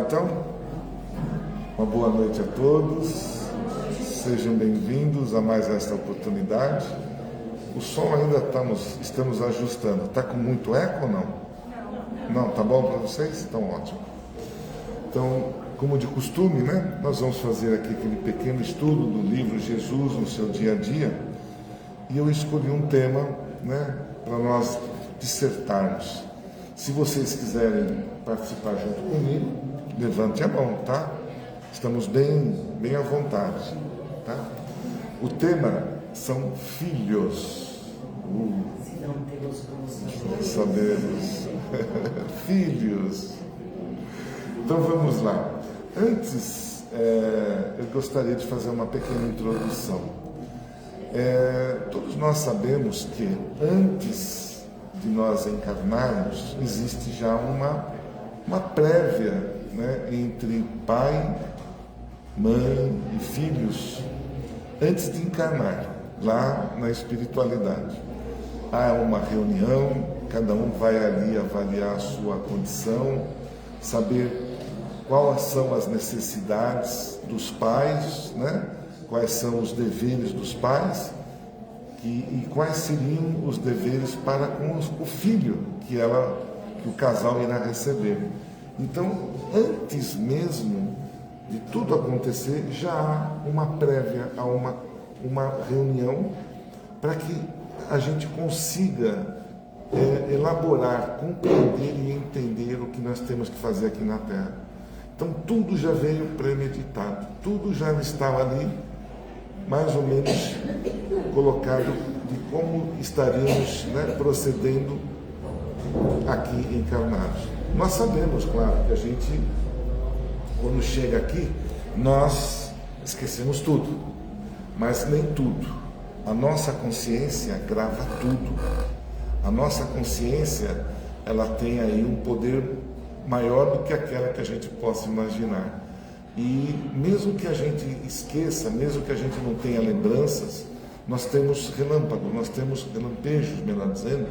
Então, uma boa noite a todos, sejam bem-vindos a mais esta oportunidade. O som ainda estamos ajustando, está com muito eco ou não? Não, tá bom para vocês? Então, ótimo. Então, como de costume, né, nós vamos fazer aqui aquele pequeno estudo do livro Jesus no seu dia a dia, e eu escolhi um tema, né, para nós dissertarmos. Se vocês quiserem participar junto comigo, levante a mão, tá? Estamos bem à vontade, tá? O tema são filhos. Se não temos como Sabemos. Filhos. Então vamos lá. Antes, eu gostaria de fazer uma pequena introdução. Todos nós sabemos que antes de nós encarnarmos, existe já uma prévia, né, entre pai, mãe e filhos, antes de encarnar, lá na espiritualidade. Há uma reunião, cada um vai ali avaliar a sua condição, saber quais são as necessidades dos pais, né? Quais são os deveres dos pais e quais seriam os deveres para com o filho que o casal irá receber. Então, antes mesmo de tudo acontecer, já há uma prévia, há uma reunião para que a gente consiga elaborar, compreender e entender o que nós temos que fazer aqui na Terra. Então, tudo já veio premeditado, tudo já estava ali, mais ou menos colocado de como estaríamos, né, procedendo aqui encarnados. Nós sabemos, claro, que a gente, quando chega aqui, nós esquecemos tudo, mas nem tudo. A nossa consciência grava tudo. A nossa consciência, ela tem aí um poder maior do que aquela que a gente possa imaginar. E mesmo que a gente esqueça, mesmo que a gente não tenha lembranças, nós temos relâmpagos, nós temos relampejos, melhor dizendo,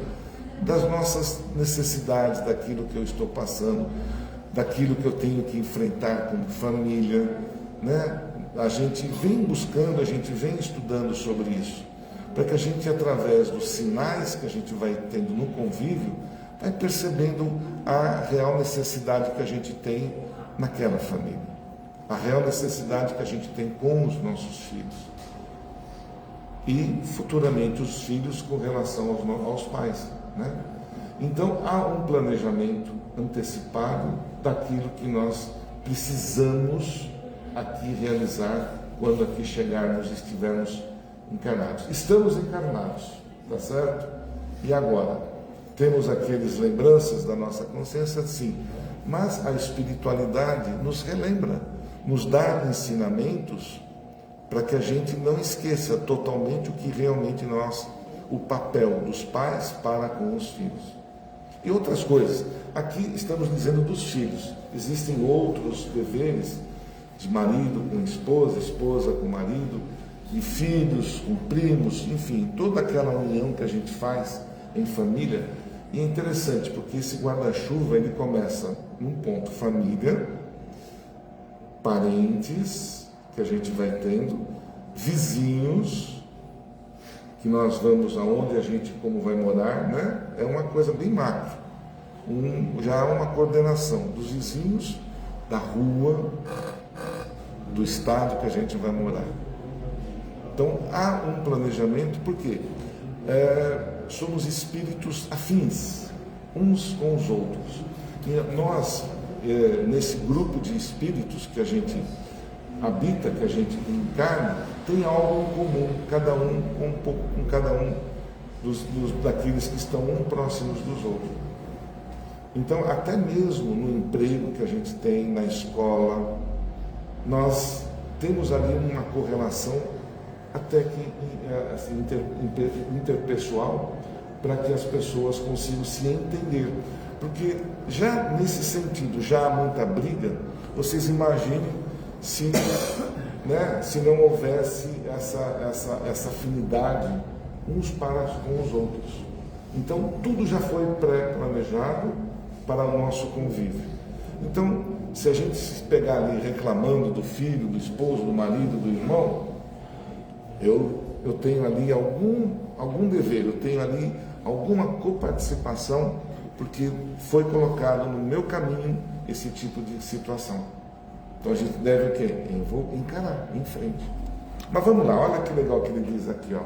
das nossas necessidades, daquilo que eu estou passando, daquilo que eu tenho que enfrentar como família, né? A gente vem buscando, a gente vem estudando sobre isso, para que a gente, através dos sinais que a gente vai tendo no convívio, vai percebendo a real necessidade que a gente tem naquela família, a real necessidade que a gente tem com os nossos filhos e futuramente os filhos com relação aos pais, né? Então há um planejamento antecipado daquilo que nós precisamos aqui realizar quando aqui chegarmos e estivermos encarnados. Estamos encarnados, tá certo? E agora? Temos aquelas lembranças da nossa consciência, sim, mas a espiritualidade nos relembra, nos dá ensinamentos para que a gente não esqueça totalmente o que realmente o papel dos pais para com os filhos. E outras coisas. Aqui estamos dizendo dos filhos. Existem outros deveres, de marido com esposa, esposa com marido, de filhos com primos, enfim, toda aquela união que a gente faz em família. E é interessante, porque esse guarda-chuva, ele começa num ponto família, parentes que a gente vai tendo, vizinhos, que nós vamos aonde a gente, como vai morar, né? É uma coisa bem macro. Já há uma coordenação dos vizinhos, da rua, do estado que a gente vai morar. Então, há um planejamento, porque somos espíritos afins, uns com os outros. E nós, nesse grupo de espíritos que a gente habita, que a gente encarna, tem algo em comum, cada um com cada um daqueles que estão próximos dos outros. Então, até mesmo no emprego que a gente tem, na escola, nós temos ali uma correlação até que assim, interpessoal, para que as pessoas consigam se entender. Porque já nesse sentido, já há muita briga. Vocês imaginem se não houvesse essa afinidade uns para com os outros. Então, tudo já foi pré-planejado para o nosso convívio. Então, se a gente se pegar ali reclamando do filho, do esposo, do marido, do irmão, eu tenho ali algum dever, eu tenho ali alguma coparticipação, porque foi colocado no meu caminho esse tipo de situação. Então a gente deve o quê? Eu vou encarar em frente. Mas vamos lá, olha que legal que ele diz aqui, ó.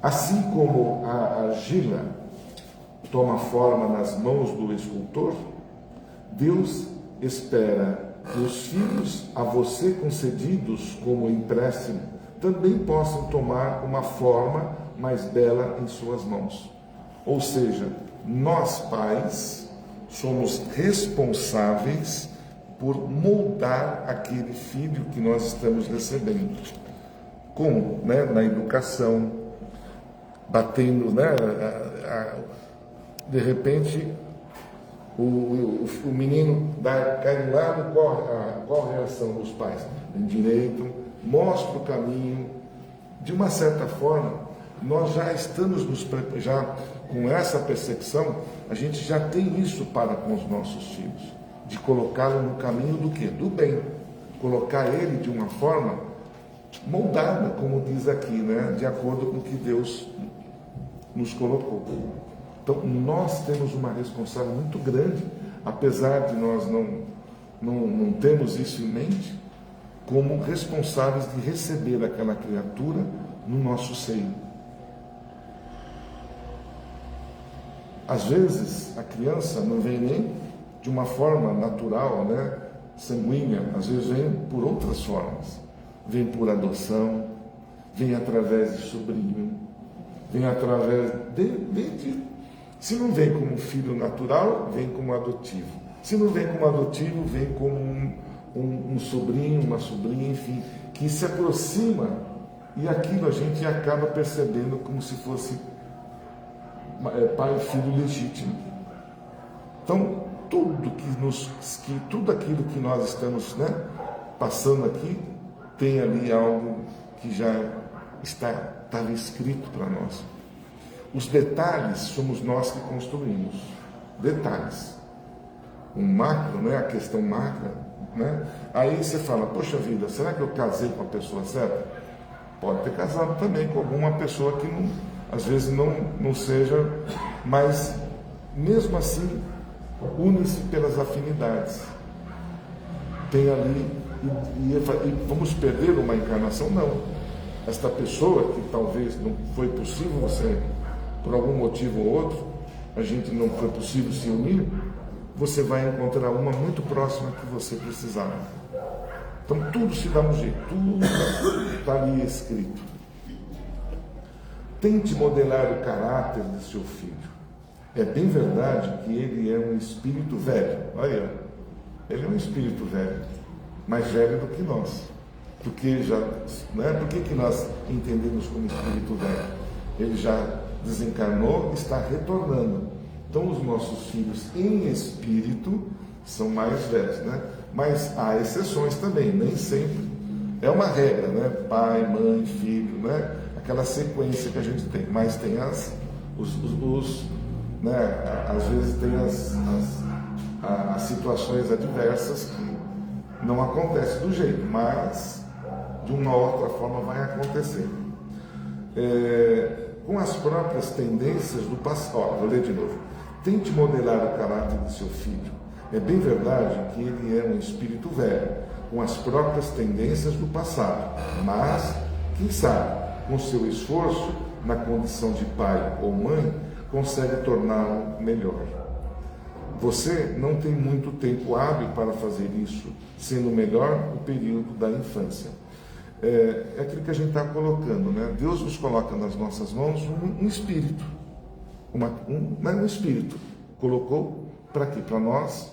Assim como a argila toma forma nas mãos do escultor, Deus espera que os filhos a você concedidos como empréstimo também possam tomar uma forma mais bela em suas mãos. Ou seja, nós pais somos responsáveis por moldar aquele filho que nós estamos recebendo. Como? Na educação, batendo, de repente o menino cai lá, qual a reação dos pais? Em direito, mostra o caminho. De uma certa forma, nós já estamos já com essa percepção, a gente já tem isso para com os nossos filhos, de colocá-lo no caminho do quê? Do bem. Colocar ele de uma forma moldada, como diz aqui, de acordo com o que Deus nos colocou. Então, nós temos uma responsabilidade muito grande, apesar de nós não termos isso em mente, como responsáveis de receber aquela criatura no nosso seio. Às vezes, a criança não vem nem de uma forma natural, sanguínea, às vezes vem por outras formas. Vem por adoção, vem através de sobrinho, vem através se não vem como filho natural, vem como adotivo. Se não vem como adotivo, vem como um sobrinho, uma sobrinha, enfim, que se aproxima, e aquilo a gente acaba percebendo como se fosse pai e filho legítimo. Então, tudo aquilo que nós estamos passando aqui, tem ali algo que já estava escrito para nós. Os detalhes somos nós que construímos. Detalhes. O macro, a questão macra, Aí você fala, poxa vida, será que eu casei com a pessoa certa? Pode ter casado também com alguma pessoa que às vezes não seja, mas mesmo assim une-se pelas afinidades. Tem ali, e vamos perder uma encarnação? Não. Esta pessoa que talvez não foi possível você, por algum motivo ou outro, a gente não foi possível se unir, você vai encontrar uma muito próxima que você precisava. Então tudo se dá um jeito, tudo está ali escrito. Tente modelar o caráter de seu filho. É bem verdade que ele é um espírito velho. Olha, ele é um espírito velho, mais velho do que nós. Porque por que nós entendemos como espírito velho? Ele já desencarnou, está retornando. Então os nossos filhos em espírito são mais velhos, Mas há exceções também, nem sempre é uma regra, Pai, mãe, filho, Aquela sequência que a gente tem. Mas tem às vezes tem as situações adversas que não acontecem do jeito, mas de uma outra forma vai acontecer. Com as próprias tendências do passado. Vou ler de novo. Tente modelar o caráter de seu filho. É bem verdade que ele é um espírito velho, com as próprias tendências do passado, mas, quem sabe, com seu esforço, na condição de pai ou mãe, consegue torná-lo melhor. Você não tem muito tempo hábil para fazer isso, sendo melhor o período da infância. É aquilo que a gente está colocando, Deus nos coloca nas nossas mãos um espírito. Um espírito. Colocou para quê? Para nós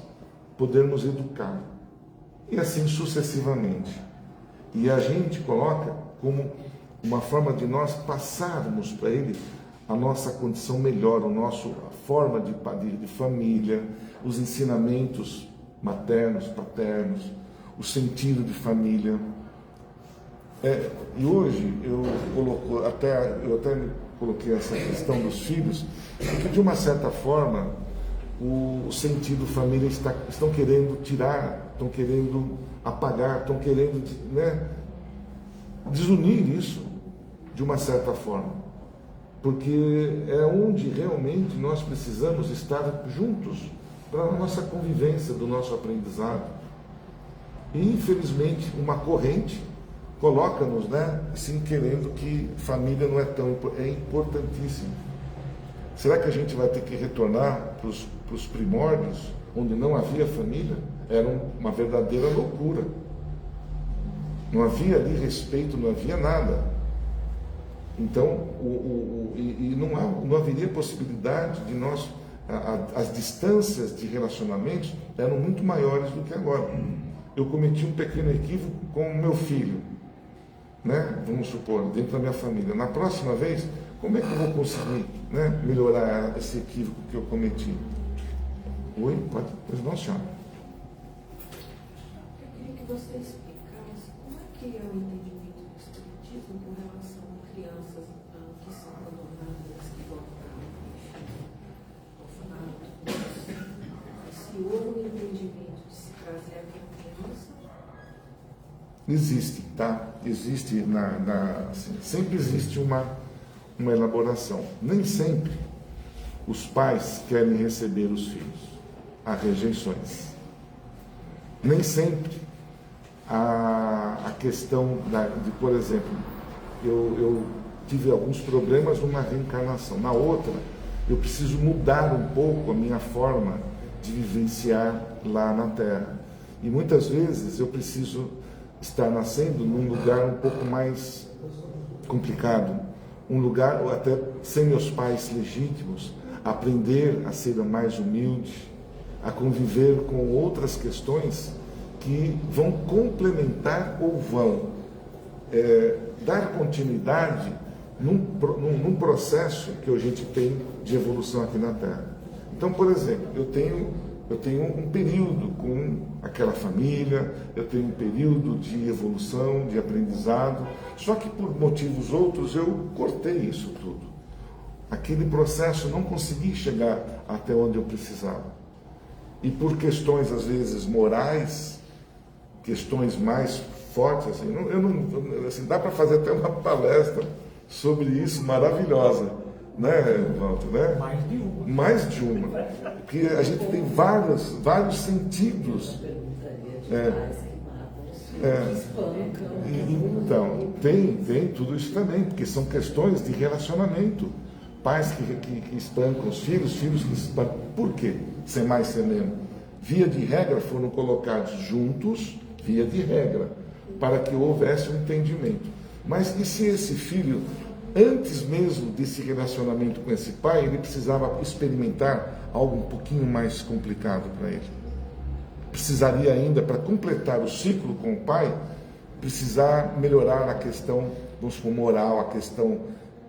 podermos educar. E assim sucessivamente. E a gente coloca como uma forma de nós passarmos para ele a nossa condição melhor, a forma de família, os ensinamentos maternos, paternos, o sentido de família. E hoje eu até coloquei essa questão dos filhos, porque de uma certa forma o sentido família estão querendo tirar, estão querendo apagar, estão querendo, né, desunir isso de uma certa forma, porque é onde realmente nós precisamos estar juntos para a nossa convivência, do nosso aprendizado. E infelizmente uma corrente coloca-nos, né, assim, querendo que família não é tão é importantíssimo. Será que a gente vai ter que retornar para os primórdios, onde não havia família? Era uma verdadeira loucura. Não havia ali respeito, não havia nada. Então, não haveria possibilidade de nós... As distâncias de relacionamentos eram muito maiores do que agora. Eu cometi um pequeno equívoco com o meu filho, né? Vamos supor, dentro da minha família. Na próxima vez, como é que eu vou conseguir, né, melhorar esse equívoco que eu cometi? Oi? Pode? Pois não, senhora. Eu queria que você explicasse como é que é o entendimento do Espiritismo com relação a crianças que são abandonadas, que vão para o orfanato. Se houve um entendimento de se trazer aquela criança? Existe, tá? Existe, assim, sempre existe uma elaboração. Nem sempre os pais querem receber os filhos. Há rejeições. Nem sempre a questão de, por exemplo, eu tive alguns problemas numa reencarnação. Na outra, eu preciso mudar um pouco a minha forma de vivenciar lá na Terra. E muitas vezes eu preciso estar nascendo num lugar um pouco mais complicado, um lugar até sem meus pais legítimos, aprender a ser mais humilde, a conviver com outras questões que vão complementar ou vão dar continuidade num processo que a gente tem de evolução aqui na Terra. Então, por exemplo, eu tenho um período com aquela família, eu tenho um período de evolução, de aprendizado, só que por motivos outros eu cortei isso tudo. Aquele processo não consegui chegar até onde eu precisava. E por questões, às vezes, morais, questões mais fortes, assim, dá para fazer até uma palestra sobre isso maravilhosa, né, Walter? Né? Mais de uma. Mais de uma. Porque a gente tem vários sentidos. Então, tem tudo isso também, porque são questões de relacionamento. Pais que espancam os filhos que espancam. Por quê? Sem mais, sem menos. Via de regra, foram colocados juntos, via de regra, para que houvesse um entendimento. Mas e se esse filho, antes mesmo desse relacionamento com esse pai, ele precisava experimentar algo um pouquinho mais complicado para ele? Precisaria ainda, para completar o ciclo com o pai, precisar melhorar a questão, vamos supor, moral, a questão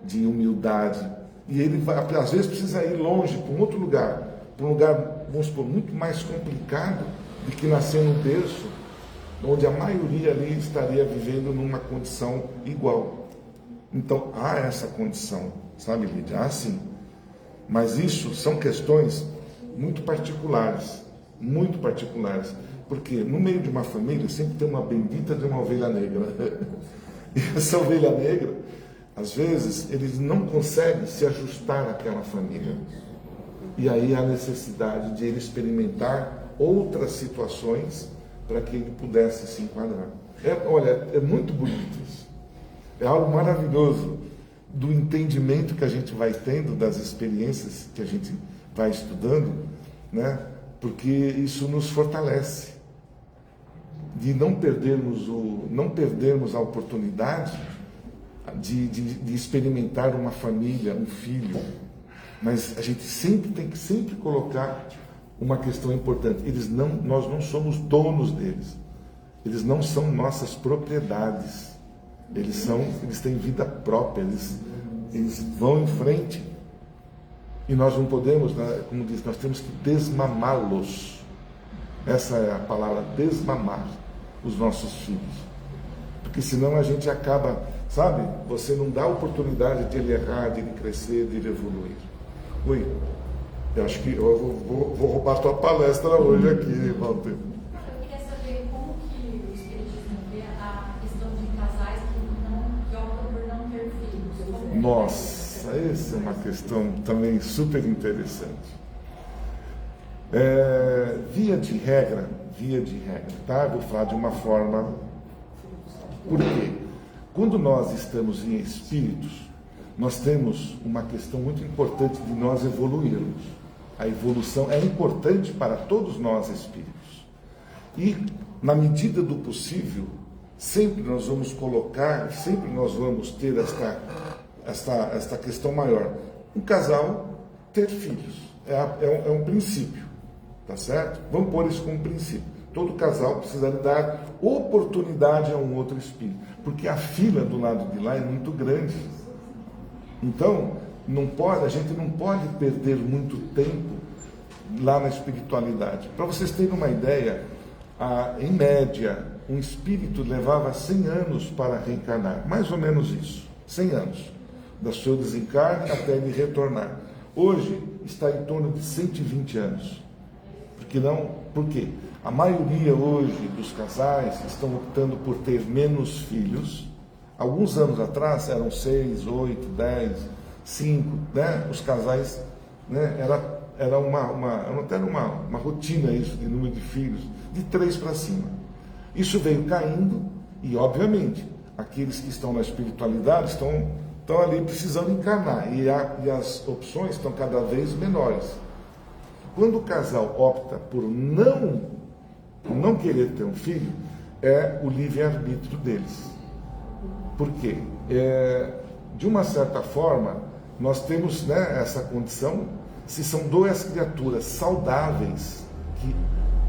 de humildade. E ele, às vezes, precisa ir longe, para um outro lugar, vamos supor, muito mais complicado do que nascer num berço, onde a maioria ali estaria vivendo numa condição igual. Então, há essa condição, sabe, Lídia? Há sim. Mas isso são questões muito particulares, porque no meio de uma família sempre tem uma bendita de uma ovelha negra. E essa ovelha negra, às vezes, eles não conseguem se ajustar àquela família. E aí há necessidade de ele experimentar outras situações para que ele pudesse se enquadrar. Olha, é muito bonito isso. É algo maravilhoso do entendimento que a gente vai tendo das experiências que a gente vai estudando, né? Porque isso nos fortalece de não perdermos a oportunidade de experimentar uma família, um filho. Mas a gente tem que colocar uma questão importante. Nós não somos donos deles. Eles não são nossas propriedades. Eles têm vida própria. Eles vão em frente. E nós não podemos, como diz, nós temos que desmamá-los. Essa é a palavra, desmamar os nossos filhos. Porque senão a gente acaba, sabe? Você não dá oportunidade de ele errar, de ele crescer, de ele evoluir. Oi? Eu acho que eu vou roubar a tua palestra hoje aqui, Walter. Eu queria saber como que o Espiritismo vê a questão de casais que optam por não ter filhos. Nossa, essa é uma questão também super interessante. Via de regra, tá? Vou falar de uma forma. Por quê? Quando nós estamos em espíritos, nós temos uma questão muito importante de nós evoluirmos. A evolução é importante para todos nós espíritos. E, na medida do possível, sempre nós vamos colocar, sempre nós vamos ter esta questão maior. Um casal ter filhos. É um princípio, tá certo? Vamos pôr isso como princípio. Todo casal precisa dar oportunidade a um outro espírito, porque a fila do lado de lá é muito grande. Então, a gente não pode perder muito tempo lá na espiritualidade. Para vocês terem uma ideia, em média, um espírito levava 100 anos para reencarnar, mais ou menos isso, 100 anos, do seu desencarne até ele retornar. Hoje está em torno de 120 anos. Por quê? A maioria hoje dos casais estão optando por ter menos filhos. Alguns anos atrás eram 6, 8, 10, 5, né? Os casais, né? Era uma rotina isso, de número de filhos, de 3 para cima. Isso veio caindo e, obviamente, aqueles que estão na espiritualidade estão ali precisando encarnar e as opções estão cada vez menores. Quando o casal opta por não querer ter um filho, é o livre-arbítrio deles. Por quê? De uma certa forma, nós temos, né, essa condição, se são 2 criaturas saudáveis, que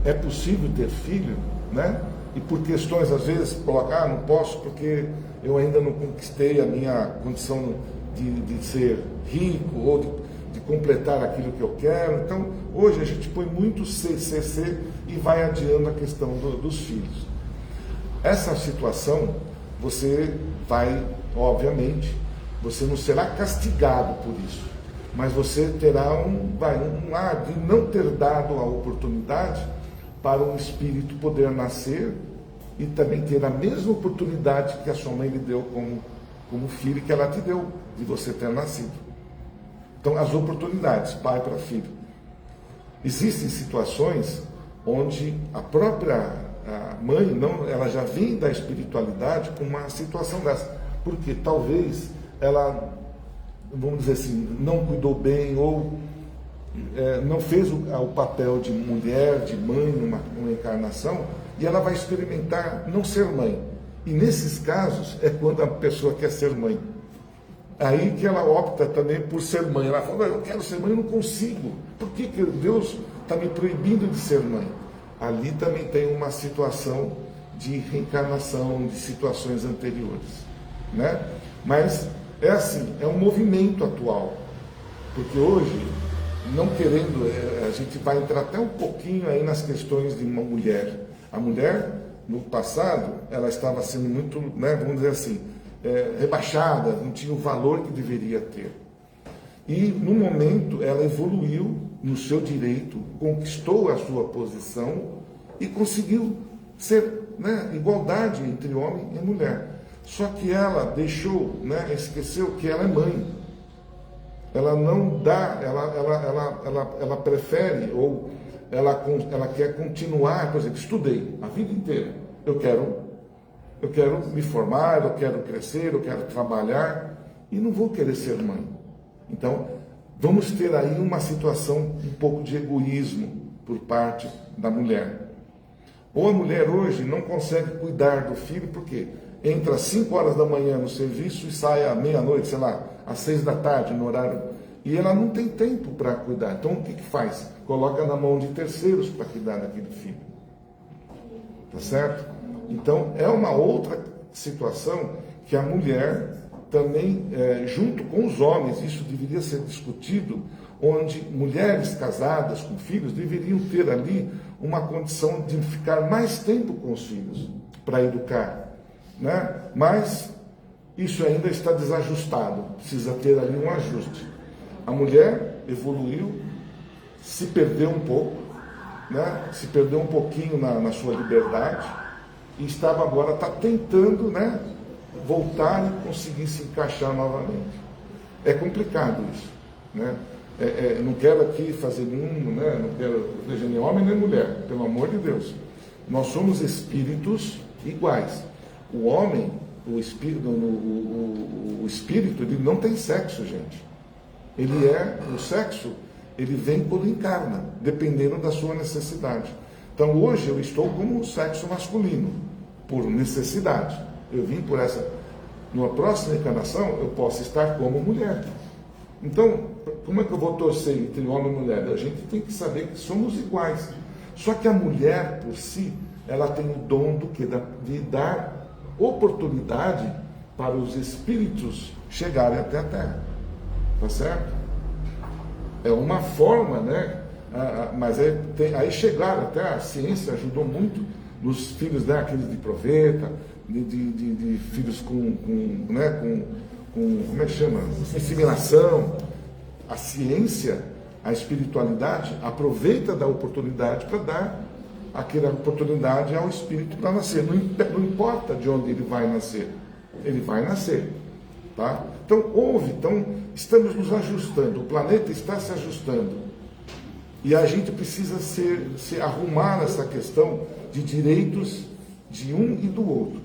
é possível ter filho, né? E por questões, às vezes, colocar, não posso porque eu ainda não conquistei a minha condição de ser rico ou de completar aquilo que eu quero. Então, hoje a gente põe muito CCC e vai adiando a questão dos filhos. Essa situação, você vai, obviamente, você não será castigado por isso, mas você terá um ar de não ter dado a oportunidade para um espírito poder nascer e também ter a mesma oportunidade que a sua mãe lhe deu como filho, que ela te deu, de você ter nascido. Então, as oportunidades, pai para filho. Existem situações onde a própria mãe, ela já vem da espiritualidade com uma situação dessa, porque talvez ela, vamos dizer assim, não cuidou bem ou não fez o papel de mulher, de mãe numa encarnação, e ela vai experimentar não ser mãe. E nesses casos é quando a pessoa quer ser mãe. Aí que ela opta também por ser mãe. Ela fala, eu quero ser mãe, eu não consigo. Por que Deus está me proibindo de ser mãe? Ali também tem uma situação de reencarnação, de situações anteriores, né? Mas é assim, é um movimento atual. Porque hoje, não querendo, a gente vai entrar até um pouquinho aí nas questões de uma mulher. A mulher, no passado, ela estava sendo muito, né, vamos dizer assim, rebaixada, não tinha o valor que deveria ter. E, no momento, ela evoluiu no seu direito, conquistou a sua posição e conseguiu ser, né, igualdade entre homem e mulher. Só que ela deixou, né, esqueceu que ela é mãe. Ela não dá, ela prefere, ou ela quer continuar, por exemplo, estudei a vida inteira. Eu quero me formar, eu quero crescer, eu quero trabalhar e não vou querer ser mãe. Então, vamos ter aí uma situação um pouco de egoísmo por parte da mulher. Ou a mulher hoje não consegue cuidar do filho porque entra às 5 horas da manhã no serviço e sai à meia-noite, sei lá, às 6 da tarde no horário. E ela não tem tempo para cuidar. Então, o que faz? Coloca na mão de terceiros para cuidar daquele filho. Tá certo? Então, é uma outra situação que a mulher também, junto com os homens, isso deveria ser discutido, onde mulheres casadas com filhos deveriam ter ali uma condição de ficar mais tempo com os filhos para educar, né? Mas isso ainda está desajustado, precisa ter ali um ajuste. A mulher evoluiu, se perdeu um pouco, né? Se perdeu um pouquinho na sua liberdade e está tentando, né, voltar e conseguir se encaixar novamente. É complicado isso, né? Não quero aqui fazer nenhum, né, não quero eleger nem homem nem mulher, pelo amor de Deus. Nós somos espíritos iguais. O homem, o espírito, ele não tem sexo, gente. O sexo, ele vem quando encarna, dependendo da sua necessidade. Então hoje eu estou como sexo masculino, por necessidade. Eu vim por essa. Numa próxima encarnação, eu posso estar como mulher. Então, como é que eu vou torcer entre homem e mulher? A gente tem que saber que somos iguais. Só que a mulher, por si, ela tem o dom de dar oportunidade para os espíritos chegarem até a Terra. Tá certo? É uma forma, né? Mas aí chegaram até, a ciência ajudou muito nos filhos, né? Aqueles de proveta, de filhos com como é que chama? Assimilação. A ciência, a espiritualidade, aproveita da oportunidade para dar aquela oportunidade ao espírito para nascer. Não importa de onde ele vai nascer, ele vai nascer. Tá? Então, estamos nos ajustando, o planeta está se ajustando. E a gente precisa se arrumar nessa questão de direitos de um e do outro.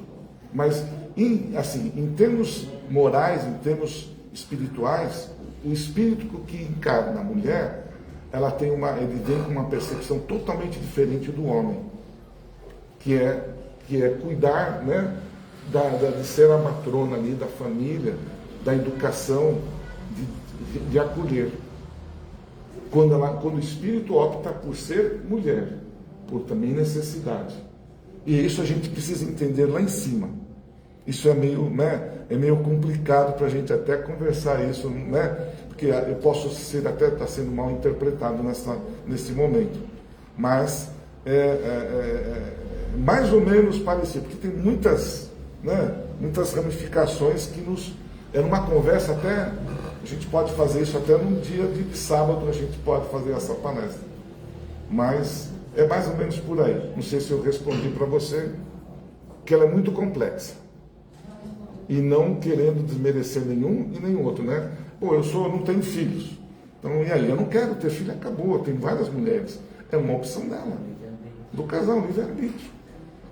Mas, em termos morais, em termos espirituais, o espírito que encarna a mulher, ele vem com uma percepção totalmente diferente do homem, que é cuidar, né, de ser a matrona ali da família, da educação, de acolher. Quando o espírito opta por ser mulher, por também necessidade. E isso a gente precisa entender lá em cima. Isso é meio complicado para a gente até conversar isso, né? Porque eu posso até estar sendo mal interpretado nesse momento. Mas mais ou menos parecido, porque tem muitas ramificações que era uma conversa até, a gente pode fazer isso até num dia de sábado, a gente pode fazer essa palestra. Mas é mais ou menos por aí. Não sei se eu respondi para você, que ela é muito complexa. E não querendo desmerecer nenhum e nenhum outro, né? Pô, eu não tenho filhos. Então, e aí? Eu não quero ter filho, acabou. Tem várias mulheres. É uma opção dela. Do casal, livre-arbítrio.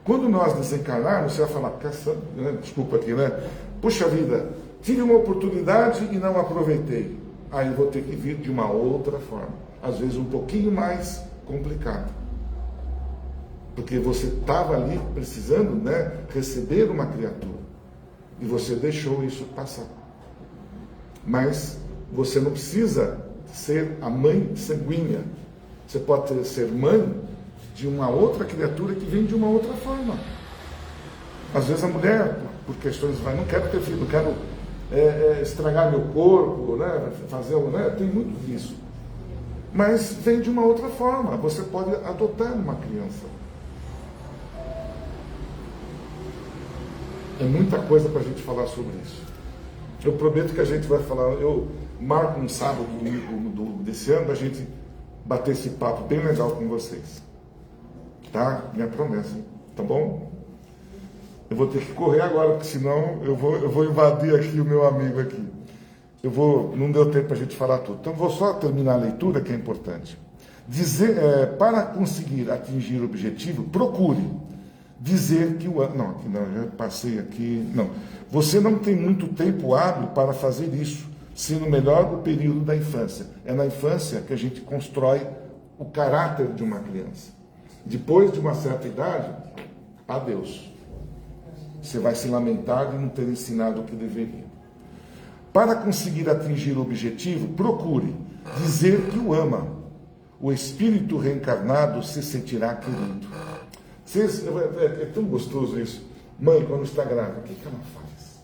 Quando nós desencarnarmos, você vai falar, desculpa aqui, né? Puxa vida, tive uma oportunidade e não aproveitei. Aí eu vou ter que vir de uma outra forma. Às vezes um pouquinho mais complicado. Porque você estava ali precisando, né, receber uma criatura. E você deixou isso passar. Mas você não precisa ser a mãe sanguínea. Você pode ser mãe de uma outra criatura que vem de uma outra forma. Às vezes a mulher, por questões, não quero ter filho, não quero estragar meu corpo, né, tem muito disso. Mas vem de uma outra forma. Você pode adotar uma criança. É muita coisa para a gente falar sobre isso. Eu prometo que a gente vai falar, eu marco um sábado, domingo desse ano, para a gente bater esse papo bem legal com vocês. Tá? Minha promessa, tá bom? Eu vou ter que correr agora, porque senão eu vou invadir aqui o meu amigo aqui. Não deu tempo para a gente falar tudo. Então vou só terminar a leitura, que é importante. Para conseguir atingir o objetivo, procure dizer que não, já passei aqui. Não. Você não tem muito tempo hábil para fazer isso, sendo melhor o período da infância. É na infância que a gente constrói o caráter de uma criança. Depois de uma certa idade, adeus. Você vai se lamentar de não ter ensinado o que deveria. Para conseguir atingir o objetivo, procure dizer que o ama. O espírito reencarnado se sentirá querido. É tão gostoso isso. Mãe, quando está grávida, o que ela faz?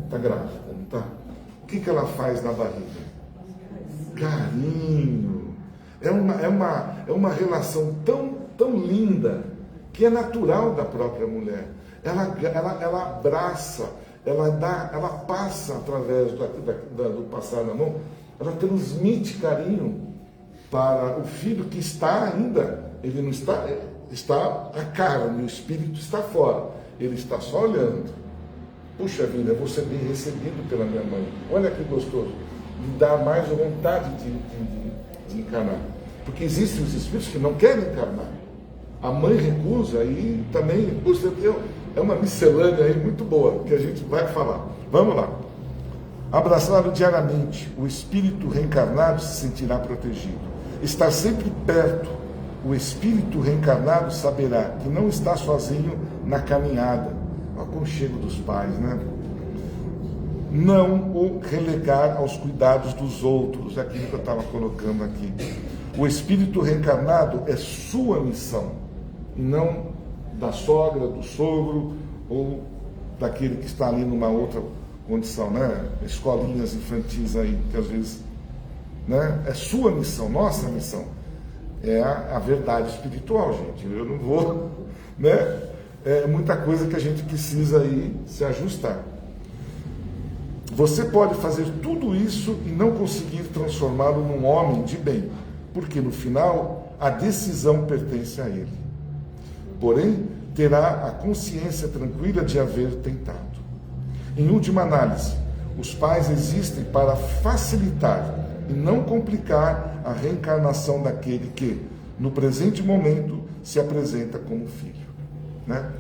Está grávida, não está? O que ela faz na barriga? Carinho. É uma relação tão linda, que é natural da própria mulher. Ela abraça, ela passa através do passar na mão, ela transmite carinho. para o filho que está ainda, ele não está a carne, o espírito está fora, ele está só olhando. Puxa vida, eu vou ser bem recebido pela minha mãe, olha que gostoso, me dá mais vontade de encarnar, porque existem os espíritos que não querem encarnar, a mãe recusa, e também é uma miscelânea aí muito boa, que a gente vai falar. Vamos lá. Abraçado diariamente, o espírito reencarnado se sentirá protegido. Estar sempre perto, o espírito reencarnado saberá que não está sozinho na caminhada. O aconchego dos pais, né? Não o relegar aos cuidados dos outros, aquilo que eu estava colocando aqui. O espírito reencarnado é sua missão, e não da sogra, do sogro, ou daquele que está ali numa outra condição, né? Escolinhas infantis aí, que às vezes, né? É sua missão, nossa missão. É a verdade espiritual, gente. Eu não vou, né? É muita coisa que a gente precisa aí se ajustar. Você pode fazer tudo isso e não conseguir transformá-lo num homem de bem, porque no final a decisão pertence a ele. Porém, terá a consciência tranquila de haver tentado. Em última análise, os pais existem para facilitar e não complicar a reencarnação daquele que, no presente momento, se apresenta como filho, né?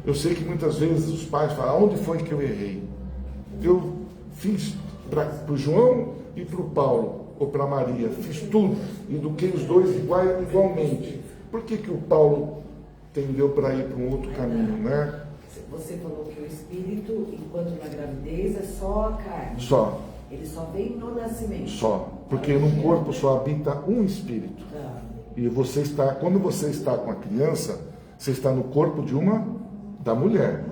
Eu sei que muitas vezes os pais falam: onde foi que eu errei? Eu fiz para o João e para o Paulo, ou para a Maria, fiz tudo, eduquei os dois igualmente. Por que o Paulo tendeu para ir para um outro caminho, né? Você falou que o espírito, enquanto na gravidez, é só a carne. Só. Ele só vem no nascimento. Só. Porque no corpo só habita um espírito. E você está, quando você está com a criança, você está no corpo da mulher.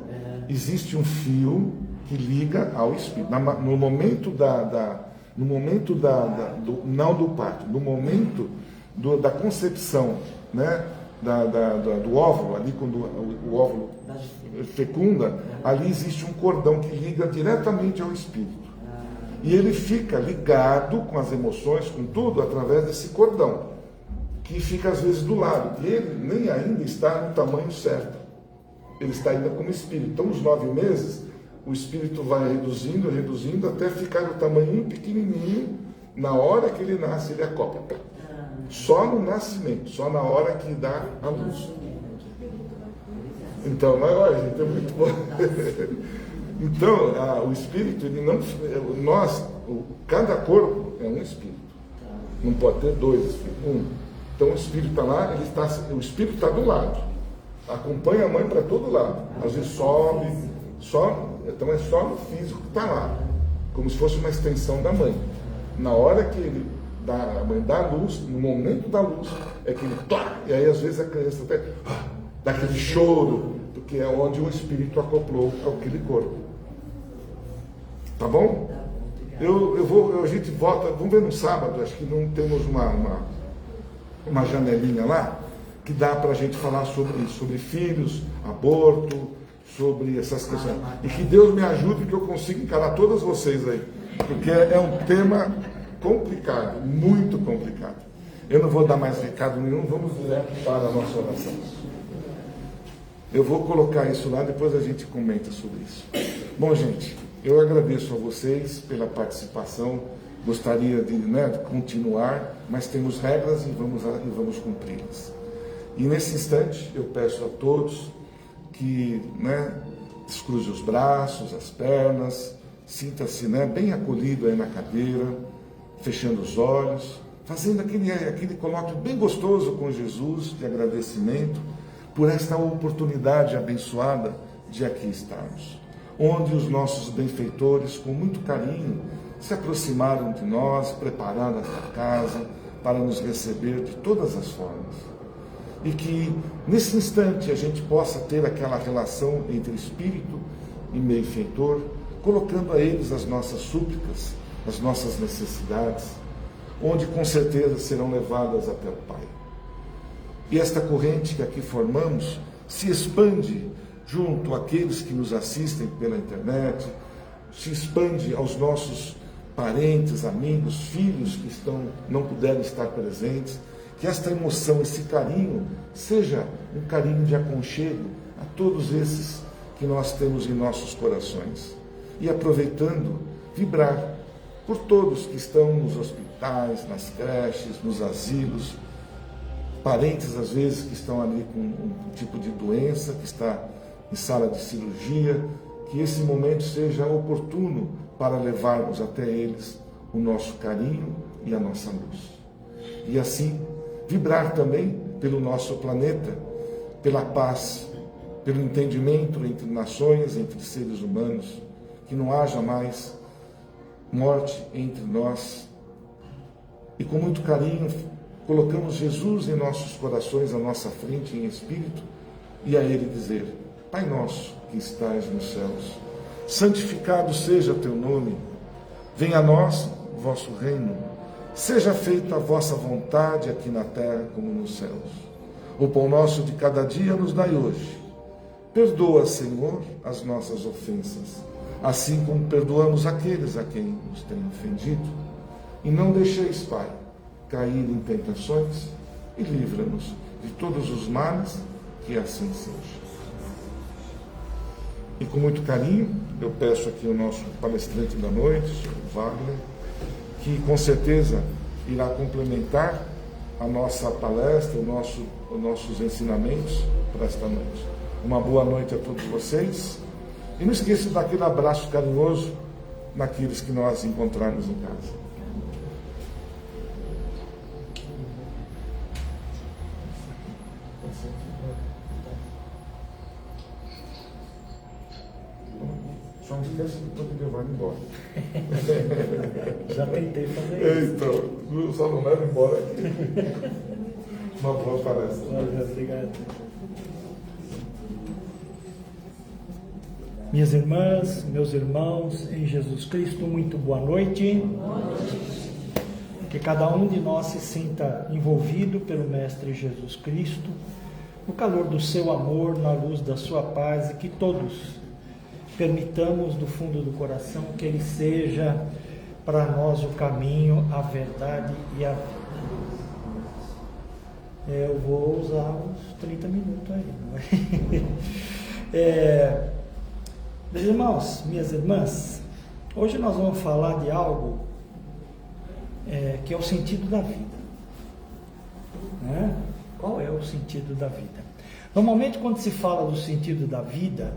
Existe um fio que liga ao espírito. No momento não do parto, no momento da concepção, né? Do óvulo, ali quando o óvulo fecunda, ali existe um cordão que liga diretamente ao espírito. E ele fica ligado com as emoções, com tudo, através desse cordão, que fica às vezes do lado. E ele nem ainda está no tamanho certo. Ele está ainda como espírito. Então, os 9 meses, o espírito vai reduzindo, até ficar no tamanho pequenininho. Na hora que ele nasce, ele acopla. Só no nascimento, só na hora que dá a luz. Então, olha, gente, é muito bom. Então, o espírito, ele não. Cada corpo é um espírito. Não pode ter 2 espíritos, um. Então, o espírito está lá, o espírito está do lado. Acompanha a mãe para todo lado. Às vezes sobe, então é só no físico que está lá, como se fosse uma extensão da mãe. Na hora que a mãe dá a luz, no momento da luz, é que ele toca, e aí às vezes a criança até dá aquele choro, porque é onde o espírito acoplou aquele corpo. Tá bom? A gente volta, vamos ver no sábado, acho que não temos uma janelinha lá, que dá para a gente falar sobre isso, sobre filhos, aborto, sobre essas questões. E que Deus me ajude que eu consiga encarar todas vocês aí, porque é um tema complicado, muito complicado. Eu não vou dar mais recado nenhum, vamos direto para a nossa oração. Eu vou colocar isso lá, depois a gente comenta sobre isso. Bom, gente, eu agradeço a vocês pela participação, gostaria de continuar, mas temos regras e vamos cumpri-las. E nesse instante eu peço a todos que descruze os braços, as pernas, sinta-se bem acolhido aí na cadeira, fechando os olhos, fazendo aquele colóquio bem gostoso com Jesus, de agradecimento por esta oportunidade abençoada de aqui estarmos, onde os nossos benfeitores, com muito carinho, se aproximaram de nós, prepararam esta casa para nos receber de todas as formas. E que, nesse instante, a gente possa ter aquela relação entre espírito e benfeitor, colocando a eles as nossas súplicas, as nossas necessidades, onde com certeza serão levadas até o Pai. E esta corrente que aqui formamos se expande junto àqueles que nos assistem pela internet, se expande aos nossos parentes, amigos, filhos que não puderam estar presentes, que esta emoção, esse carinho, seja um carinho de aconchego a todos esses que nós temos em nossos corações. E aproveitando, vibrar por todos que estão nos hospitais, nas creches, nos asilos, parentes às vezes que estão ali com um tipo de doença, que está em sala de cirurgia, que esse momento seja oportuno para levarmos até eles o nosso carinho e a nossa luz. E assim, vibrar também pelo nosso planeta, pela paz, pelo entendimento entre nações, entre seres humanos, que não haja mais morte entre nós. E com muito carinho, colocamos Jesus em nossos corações, à nossa frente, em espírito, e a Ele dizer: Pai nosso que estais nos céus, santificado seja teu nome, venha a nós o vosso reino, seja feita a vossa vontade aqui na terra como nos céus. O pão nosso de cada dia nos dai hoje. Perdoa, Senhor, as nossas ofensas, assim como perdoamos aqueles a quem nos têm ofendido. E não deixeis, Pai, cair em tentações, e livra-nos de todos os males, que assim seja. E com muito carinho, eu peço aqui ao nosso palestrante da noite, o Wagner, que com certeza irá complementar a nossa palestra, os nossos ensinamentos para esta noite. Uma boa noite a todos vocês. E não esqueça daquele abraço carinhoso naqueles que nós encontrarmos em casa. Só não esqueça de poder levar embora. Já tentei fazer isso. Então, só não leva embora aqui. Uma boa palestra. Obrigado. Minhas irmãs, meus irmãos, em Jesus Cristo, muito boa noite. Que cada um de nós se sinta envolvido pelo Mestre Jesus Cristo, no calor do seu amor, na luz da sua paz, e que todos permitamos do fundo do coração que Ele seja para nós o caminho, a verdade e a vida. Eu vou usar uns 30 minutos aí. Meus irmãos, minhas irmãs, hoje nós vamos falar de algo que é o sentido da vida. Né? Qual é o sentido da vida? Normalmente, quando se fala do sentido da vida,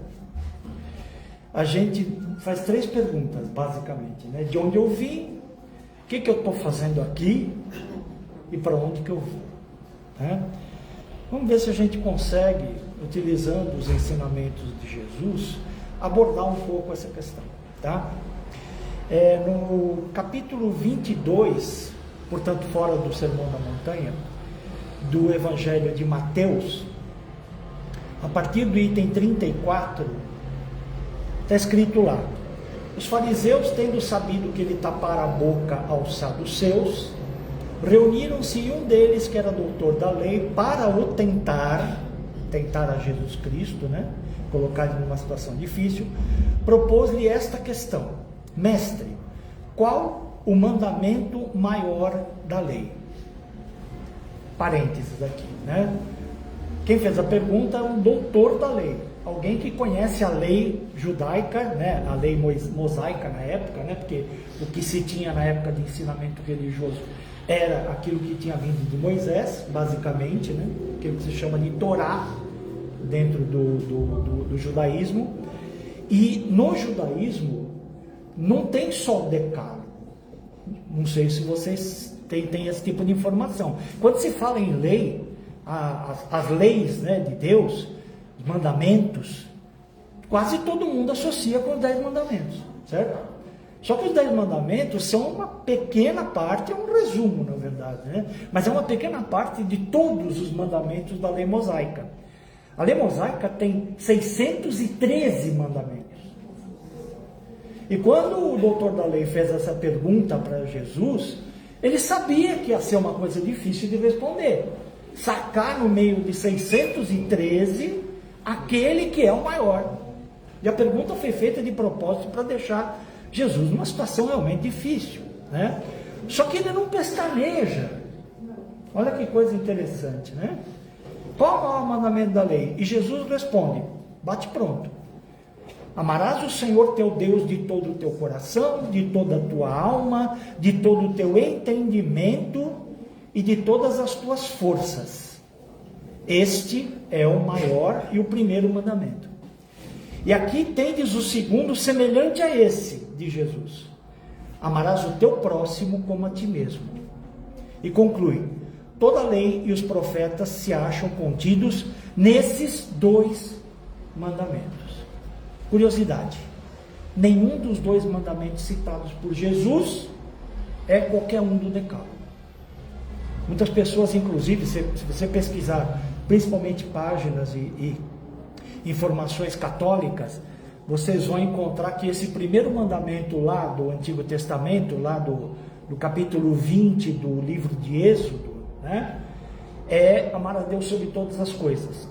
a gente faz 3 perguntas, basicamente, né? De onde eu vim, o que eu estou fazendo aqui e para onde que eu vou. Né? Vamos ver se a gente consegue, utilizando os ensinamentos de Jesus, abordar um pouco essa questão. Tá? No capítulo 22, portanto fora do Sermão da Montanha, do Evangelho de Mateus, a partir do item 34, está escrito lá: os fariseus, tendo sabido que ele tapara a boca aos saduceus, reuniram-se, e um deles, que era doutor da lei, para o tentar a Jesus Cristo, né? Colocar ele numa situação difícil, propôs-lhe esta questão: Mestre, qual o mandamento maior da lei? Parênteses aqui, né? Quem fez a pergunta era um doutor da lei, alguém que conhece a lei judaica, né? A lei mosaica na época, né? Porque o que se tinha na época de ensinamento religioso era aquilo que tinha vindo de Moisés, basicamente, né? Aquilo que se chama de Torá, dentro do judaísmo. E no judaísmo não tem só o decálogo. Não sei se vocês têm esse tipo de informação. Quando se fala em lei, as leis, né, de Deus, os mandamentos, quase todo mundo associa com os 10 mandamentos, certo? Só que os 10 mandamentos são uma pequena parte, é um resumo, na verdade, né? Mas é uma pequena parte de todos os mandamentos da lei mosaica. A lei mosaica tem 613 mandamentos. E quando o doutor da lei fez essa pergunta para Jesus, ele sabia que ia ser uma coisa difícil de responder. Sacar no meio de 613 aquele que é o maior. E a pergunta foi feita de propósito para deixar Jesus numa situação realmente difícil, né? Só que ele não pestaneja. Olha que coisa interessante, né? Qual é o maior mandamento da lei? E Jesus responde, bate pronto. Amarás o Senhor teu Deus de todo o teu coração, de toda a tua alma, de todo o teu entendimento e de todas as tuas forças. Este é o maior e o primeiro mandamento. E aqui tendes o segundo, semelhante a esse de Jesus. Amarás o teu próximo como a ti mesmo. E conclui, toda a lei e os profetas se acham contidos nesses dois mandamentos. Curiosidade, nenhum dos dois mandamentos citados por Jesus é qualquer um do decálogo. Muitas pessoas, inclusive, se você pesquisar, principalmente páginas e informações católicas, vocês vão encontrar que esse primeiro mandamento lá do Antigo Testamento, lá do capítulo 20 do livro de Êxodo, né, é amar a Deus sobre todas as coisas.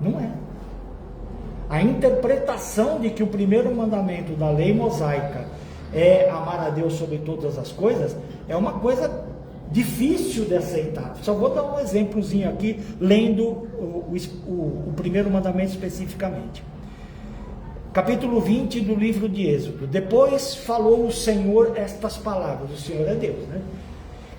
Não é. A interpretação de que o primeiro mandamento da lei mosaica é amar a Deus sobre todas as coisas é uma coisa difícil de aceitar. Só vou dar um exemplozinho aqui, lendo o primeiro mandamento especificamente. Capítulo 20 do livro de Êxodo. Depois falou o Senhor estas palavras. O Senhor é Deus, né?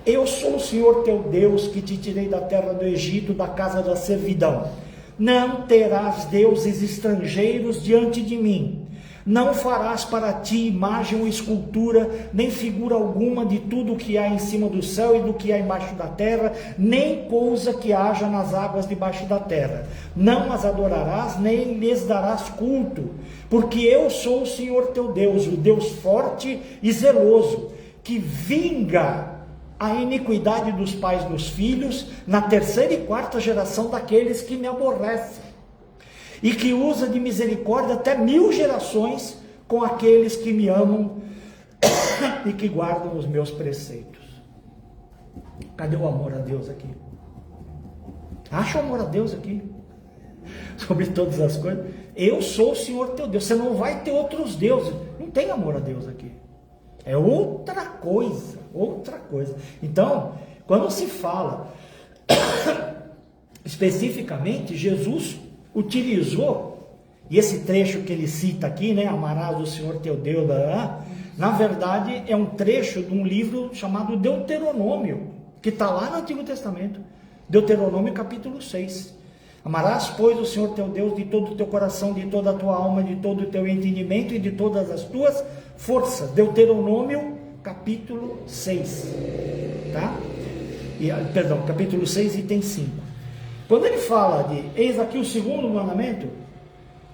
Eu sou o Senhor teu Deus, que te tirei da terra do Egito, da casa da servidão. Não terás deuses estrangeiros diante de mim. Não farás para ti imagem ou escultura, nem figura alguma de tudo o que há em cima do céu e do que há embaixo da terra, nem coisa que haja nas águas debaixo da terra. Não as adorarás, nem lhes darás culto, porque eu sou o Senhor teu Deus, o Deus forte e zeloso, que vinga a iniquidade dos pais nos filhos, na terceira e quarta geração daqueles que me aborrecem, e que usa de misericórdia até 1000 gerações com aqueles que me amam e que guardam os meus preceitos. Cadê o amor a Deus aqui? Acha o amor a Deus aqui? Sobre todas as coisas. Eu sou o Senhor teu Deus. Você não vai ter outros deuses. Não tem amor a Deus aqui. É outra coisa, outra coisa. Então, quando se fala especificamente, Jesus utilizou, e esse trecho que ele cita aqui, né, amarás o Senhor teu Deus, na verdade é um trecho de um livro chamado Deuteronômio, que está lá no Antigo Testamento, Deuteronômio capítulo 6. Amarás, pois, o Senhor teu Deus de todo o teu coração, de toda a tua alma, de todo o teu entendimento e de todas as tuas forças. Deuteronômio capítulo 6, tá? Perdão, capítulo 6, item 5. Quando ele fala de, eis aqui o segundo mandamento,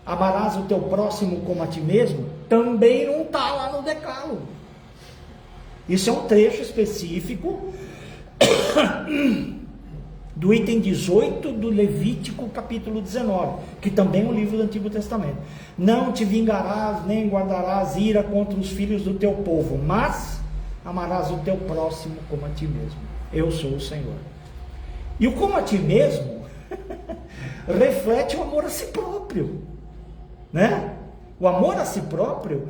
amarás o teu próximo como a ti mesmo, também não está lá no decálogo. Isso é um trecho específico do item 18 do Levítico capítulo 19, que também é um livro do Antigo Testamento. Não te vingarás, nem guardarás ira contra os filhos do teu povo, mas amarás o teu próximo como a ti mesmo. Eu sou o Senhor. E o como a ti mesmo reflete o amor a si próprio, né? O amor a si próprio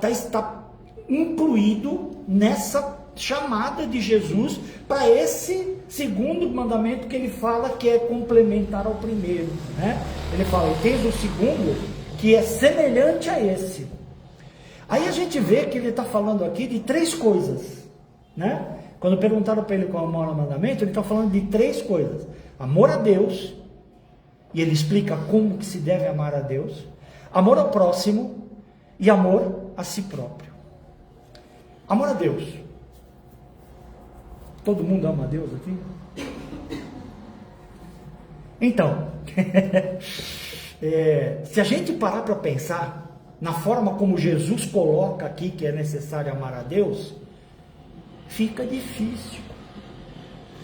está incluído nessa chamada de Jesus para esse segundo mandamento que ele fala que é complementar ao primeiro, né? Ele fala, e tens o segundo que é semelhante a esse. Aí a gente vê que ele está falando aqui de 3 coisas, né? Quando perguntaram para ele qual é o maior mandamento, ele está falando de 3 coisas: amor a Deus, e ele explica como que se deve amar a Deus, amor ao próximo e amor a si próprio. Amor a Deus. Todo mundo ama a Deus aqui? Então, se a gente parar para pensar na forma como Jesus coloca aqui que é necessário amar a Deus, fica difícil.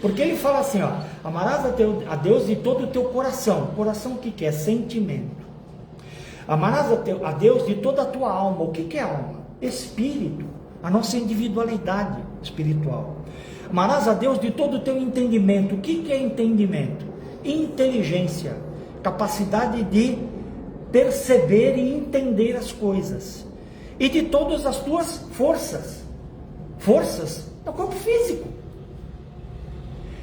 Porque ele fala assim, ó, amarás a Deus de todo o teu coração. Coração o que é? Sentimento. Amarás a Deus de toda a tua alma. O que é alma? Espírito. A nossa individualidade espiritual. Amarás a Deus de todo o teu entendimento. O que é entendimento? Inteligência. Capacidade de perceber e entender as coisas. e de todas as tuas forças. Forças é o corpo físico.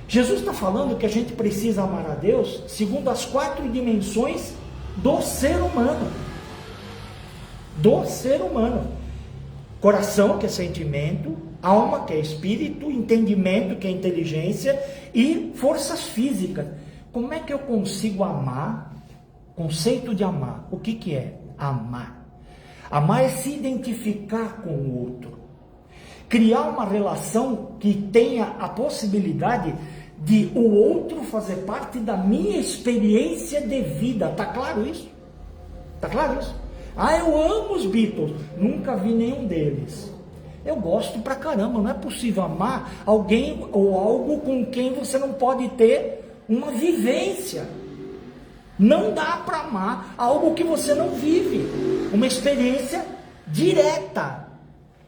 Jesus está falando que a gente precisa amar a Deus segundo as 4 dimensões do ser humano. Do ser humano. Coração, que é sentimento, alma, que é espírito, entendimento, que é inteligência, e forças físicas. Como é que eu consigo amar? Conceito de amar. O que é amar? Amar é se identificar com o outro. Criar uma relação que tenha a possibilidade de o outro fazer parte da minha experiência de vida. Está claro isso? Está claro isso? Ah, eu amo os Beatles. Nunca vi nenhum deles. Eu gosto pra caramba. Não é possível amar alguém ou algo com quem você não pode ter uma vivência. Não dá para amar algo que você não vive. Uma experiência direta.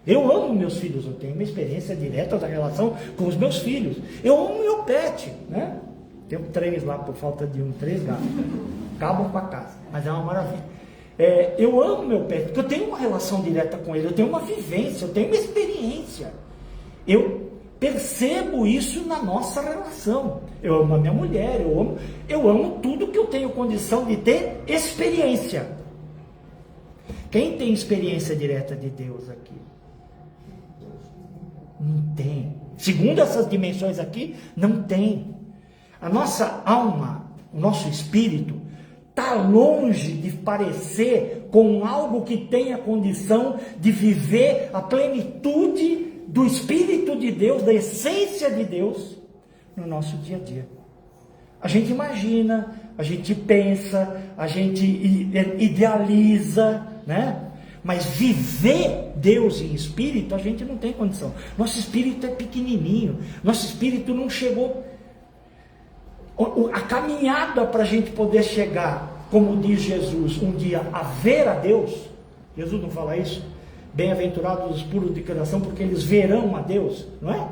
Eu amo meus filhos. Eu tenho uma experiência direta da relação com os meus filhos. Eu amo meu pet, né? Tenho 3 lá por falta de 3 gatos. Acabam com a casa. Mas é uma maravilha. Eu amo meu pet, porque eu tenho uma relação direta com ele, eu tenho uma vivência, eu tenho uma experiência. Eu percebo isso na nossa relação. Eu amo a minha mulher, eu amo tudo que eu tenho condição de ter experiência. Quem tem experiência direta de Deus aqui? Não tem. Segundo essas dimensões aqui, não tem. A nossa alma, o nosso espírito, está longe de parecer com algo que tenha condição de viver a plenitude do Espírito de Deus, da essência de Deus, no nosso dia a dia. A gente imagina, a gente pensa, a gente idealiza, né? Mas viver Deus em espírito, a gente não tem condição. Nosso espírito é pequenininho, nosso espírito não chegou. A caminhada para a gente poder chegar, como diz Jesus, um dia a ver a Deus. Jesus não fala isso? Bem-aventurados os puros de coração, porque eles verão a Deus, não é?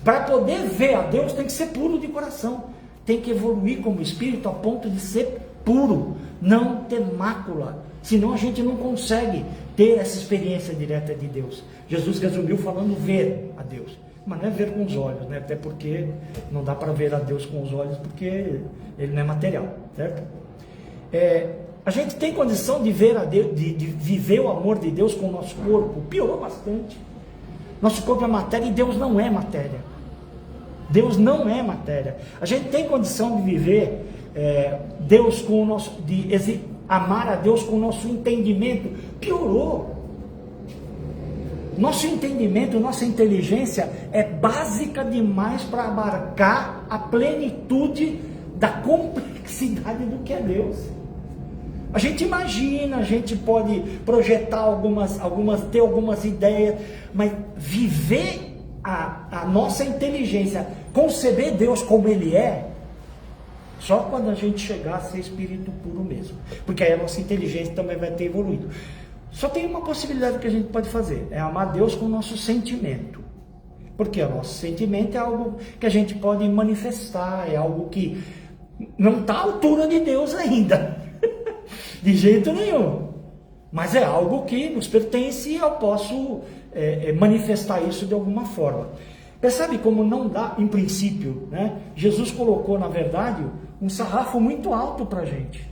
Para poder ver a Deus tem que ser puro de coração, tem que evoluir como espírito a ponto de ser puro, não ter mácula, senão a gente não consegue ter essa experiência direta de Deus. Jesus resumiu falando ver a Deus, mas não é ver com os olhos, né? Até porque não dá para ver a Deus com os olhos, porque ele não é material, certo? A gente tem condição de ver a Deus, de viver o amor de Deus com o nosso corpo. Piorou bastante. Nosso corpo é matéria e Deus não é matéria. Deus não é matéria. A gente tem condição de viver Deus com o nosso, amar a Deus com o nosso entendimento. Piorou. Nosso entendimento, nossa inteligência é básica demais para abarcar a plenitude da complexidade do que é Deus. A gente imagina, a gente pode projetar ter algumas ideias, mas viver a nossa inteligência, conceber Deus como Ele é, só quando a gente chegar a ser espírito puro mesmo, porque aí a nossa inteligência também vai ter evoluído. Só tem uma possibilidade que a gente pode fazer, é amar Deus com o nosso sentimento, porque o nosso sentimento é algo que a gente pode manifestar, é algo que não está à altura de Deus ainda, de jeito nenhum, mas é algo que nos pertence e eu posso manifestar isso de alguma forma. Percebe como não dá, em princípio, né? Jesus colocou, na verdade, um sarrafo muito alto para a gente,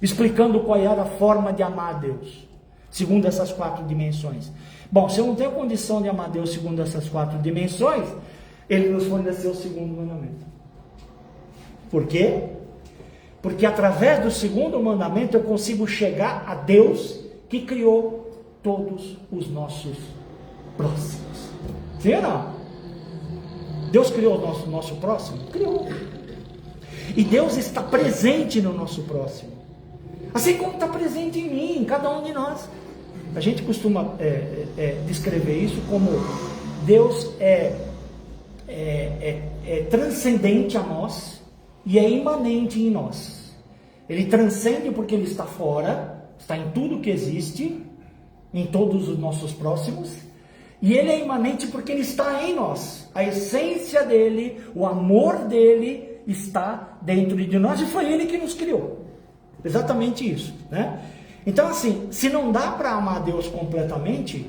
explicando qual era a forma de amar a Deus, segundo essas 4 dimensões. Bom, se eu não tenho condição de amar a Deus segundo essas 4 dimensões, Ele nos forneceu o segundo mandamento. Por quê? Porque através do segundo mandamento eu consigo chegar a Deus que criou todos os nossos próximos. Sim ou não? Deus criou o nosso próximo? Criou. E Deus está presente no nosso próximo. Assim como está presente em mim, em cada um de nós. A gente costuma descrever isso como Deus é transcendente a nós e é imanente em nós. Ele transcende porque Ele está fora, está em tudo que existe, em todos os nossos próximos. E Ele é imanente porque Ele está em nós. A essência dEle, o amor dEle está dentro de nós e foi Ele que nos criou. Exatamente isso, né? Então, assim, se não dá para amar Deus completamente,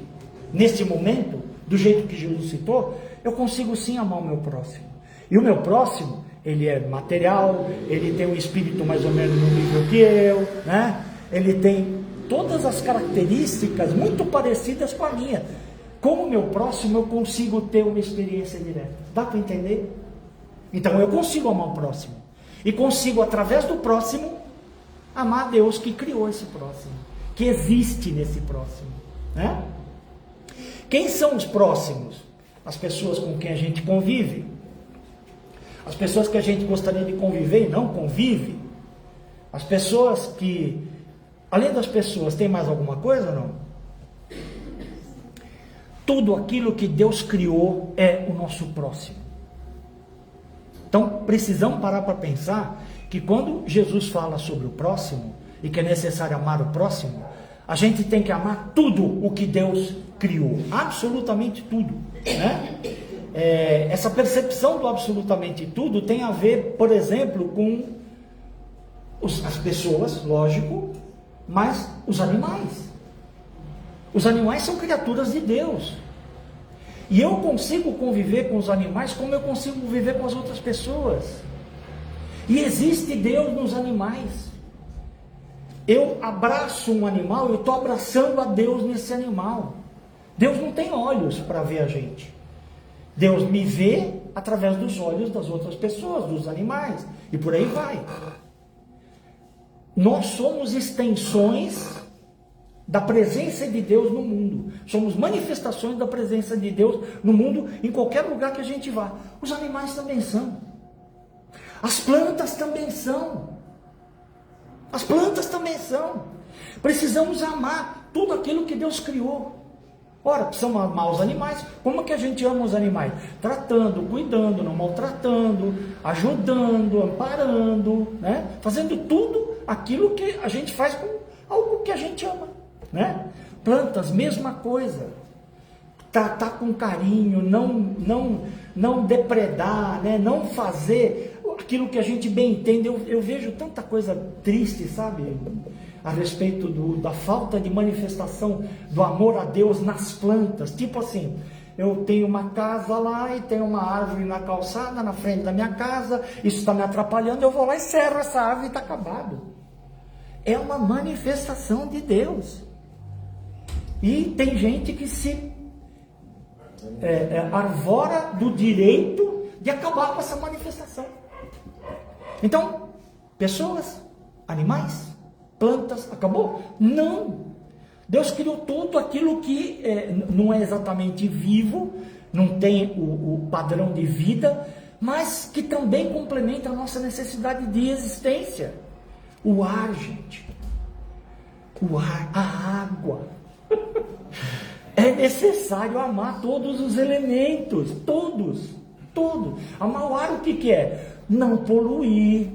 nesse momento, do jeito que Jesus citou, eu consigo sim amar o meu próximo. E o meu próximo, ele é material, ele tem um espírito mais ou menos no nível que eu, né? Ele tem todas as características muito parecidas com a minha. Como o meu próximo, eu consigo ter uma experiência direta. Dá para entender? Então eu consigo amar o próximo. E consigo, através do próximo, amar a Deus que criou esse próximo, que existe nesse próximo, né? Quem são os próximos? As pessoas com quem a gente convive. As pessoas que a gente gostaria de conviver e não convive. As pessoas que, além das pessoas, tem mais alguma coisa ou não? Tudo aquilo que Deus criou é o nosso próximo. Então, precisamos parar para pensar que quando Jesus fala sobre o próximo, e que é necessário amar o próximo, a gente tem que amar tudo o que Deus criou. Absolutamente tudo, né? Essa percepção do absolutamente tudo tem a ver, por exemplo, com as pessoas, lógico, mas os animais. Os animais são criaturas de Deus. E eu consigo conviver com os animais como eu consigo viver com as outras pessoas. E existe Deus nos animais. Eu abraço um animal, eu estou abraçando a Deus nesse animal. Deus não tem olhos para ver a gente. Deus me vê através dos olhos das outras pessoas, dos animais, e por aí vai. Nós somos extensões da presença de Deus no mundo. Somos manifestações da presença de Deus no mundo, em qualquer lugar que a gente vá. Os animais também são. As plantas também são. As plantas também são. Precisamos amar tudo aquilo que Deus criou. Ora, precisamos amar os animais. Como que a gente ama os animais? Tratando, cuidando, não maltratando, ajudando, amparando, né? Fazendo tudo aquilo que a gente faz com algo que a gente ama, né? Plantas, mesma coisa. Tratar com carinho, não depredar, né? Não fazer aquilo que a gente bem entende. Eu vejo tanta coisa triste, sabe? A respeito da falta de manifestação do amor a Deus nas plantas. Tipo assim, eu tenho uma casa lá e tenho uma árvore na calçada, na frente da minha casa, isso está me atrapalhando, eu vou lá e serro essa árvore e está acabado. É uma manifestação de Deus. E tem gente que se arvora do direito de acabar com essa manifestação. Então, pessoas, animais, plantas, acabou? Não. Deus criou tudo aquilo que não é exatamente vivo, não tem o padrão de vida, mas que também complementa a nossa necessidade de existência. O ar, gente. O ar, a água. É necessário amar todos os elementos, todos. Amar o ar, o que é? Não poluir,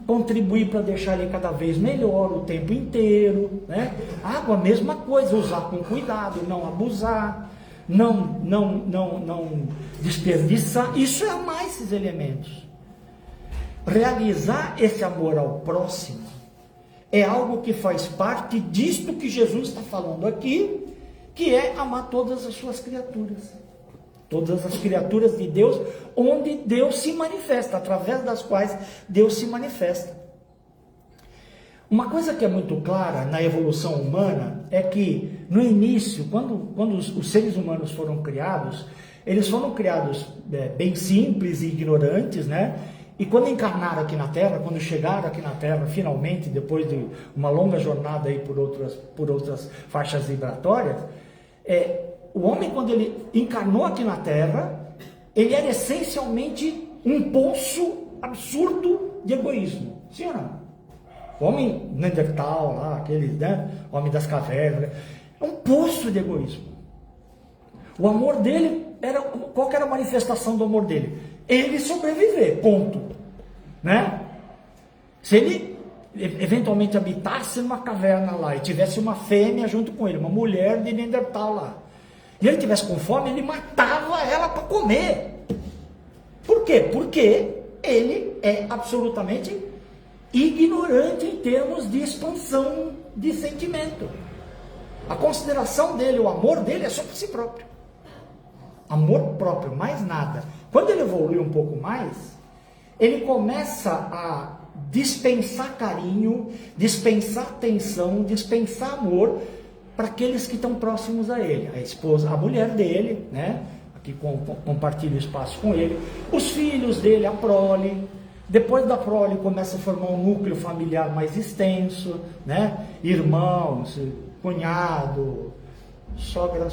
contribuir para deixar ele cada vez melhor o tempo inteiro, né? Água, mesma coisa, usar com cuidado, não abusar, não desperdiçar. Isso é amar esses elementos. Realizar esse amor ao próximo é algo que faz parte disto que Jesus está falando aqui, que é amar todas as suas criaturas. Todas as criaturas de Deus, onde Deus se manifesta, através das quais Deus se manifesta. Uma coisa que é muito clara na evolução humana é que, no início, quando os seres humanos foram criados, eles foram criados bem simples e ignorantes, né? E quando encarnaram aqui na Terra, quando chegaram aqui na Terra, finalmente, depois de uma longa jornada aí por outras faixas vibratórias, o homem, quando ele encarnou aqui na Terra, ele era essencialmente um poço absurdo de egoísmo. Sim ou não? O homem Neandertal, lá, aquele, né? Homem das cavernas, é um poço de egoísmo. O amor dele qual que era a manifestação do amor dele? Ele sobreviver, ponto. Né? Se ele eventualmente habitasse numa caverna lá e tivesse uma fêmea junto com ele, uma mulher de Neandertal lá, e ele tivesse com fome, ele matava ela para comer. Por quê? Porque ele é absolutamente ignorante em termos de expansão de sentimento. A consideração dele, o amor dele é só por si próprio. Amor próprio, mais nada. Quando ele evolui um pouco mais, ele começa a dispensar carinho, dispensar atenção, dispensar amor para aqueles que estão próximos a ele. A esposa, a mulher dele, né? Que compartilha o espaço com ele, os filhos dele, a prole. Depois da prole começa a formar um núcleo familiar mais extenso, né? Irmãos, cunhado, sogra,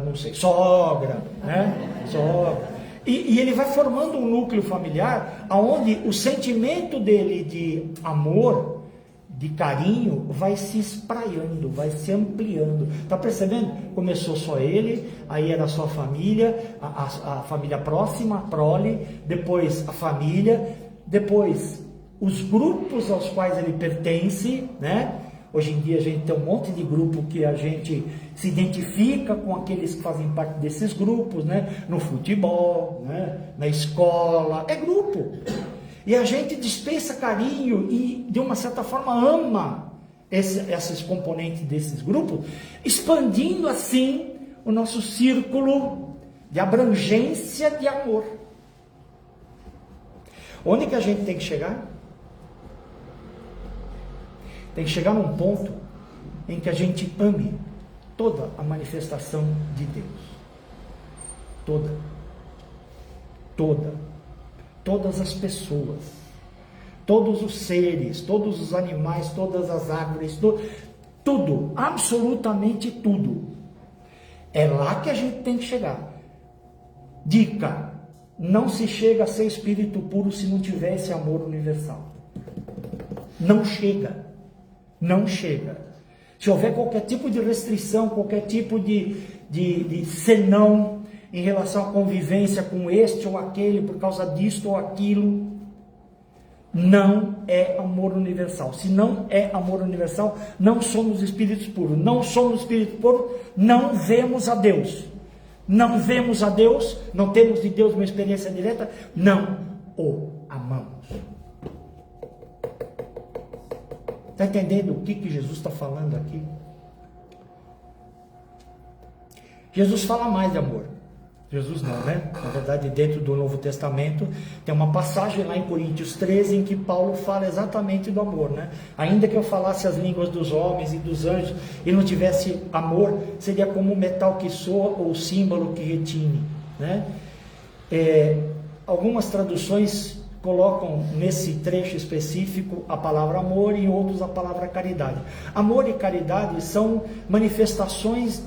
não sei, sogra, né? Sogra. E ele vai formando um núcleo familiar onde o sentimento dele de amor, de carinho, vai se espraiando, vai se ampliando. Está percebendo? Começou só ele, aí era só a família, a família próxima, a prole, depois a família, depois os grupos aos quais ele pertence, né? Hoje em dia a gente tem um monte de grupo que a gente se identifica com aqueles que fazem parte desses grupos, né? No futebol, né? Na escola, é grupo. E a gente dispensa carinho e, de uma certa forma, ama esses componentes desses grupos, expandindo assim o nosso círculo de abrangência de amor. Onde que a gente tem que chegar? Tem que chegar num ponto em que a gente ame toda a manifestação de Deus. Todas as pessoas, todos os seres, todos os animais, todas as árvores, tudo, absolutamente tudo. É lá que a gente tem que chegar. Dica: não se chega a ser espírito puro se não tiver esse amor universal. Não chega. Se houver qualquer tipo de restrição, qualquer tipo de senão em relação à convivência com este ou aquele, por causa disto ou aquilo, não é amor universal. Se não é amor universal, não somos espíritos puros. Não somos espíritos puros, não vemos a Deus. Não vemos a Deus, não temos de Deus uma experiência direta, não o amamos. Está entendendo o que Jesus está falando aqui? Jesus fala mais de amor. Jesus não, né? Na verdade, dentro do Novo Testamento, tem uma passagem lá em Coríntios 13, em que Paulo fala exatamente do amor, né? Ainda que eu falasse as línguas dos homens e dos anjos, e não tivesse amor, seria como um metal que soa ou símbolo que retine, né? Algumas traduções colocam nesse trecho específico a palavra amor e em outros a palavra caridade. Amor e caridade são manifestações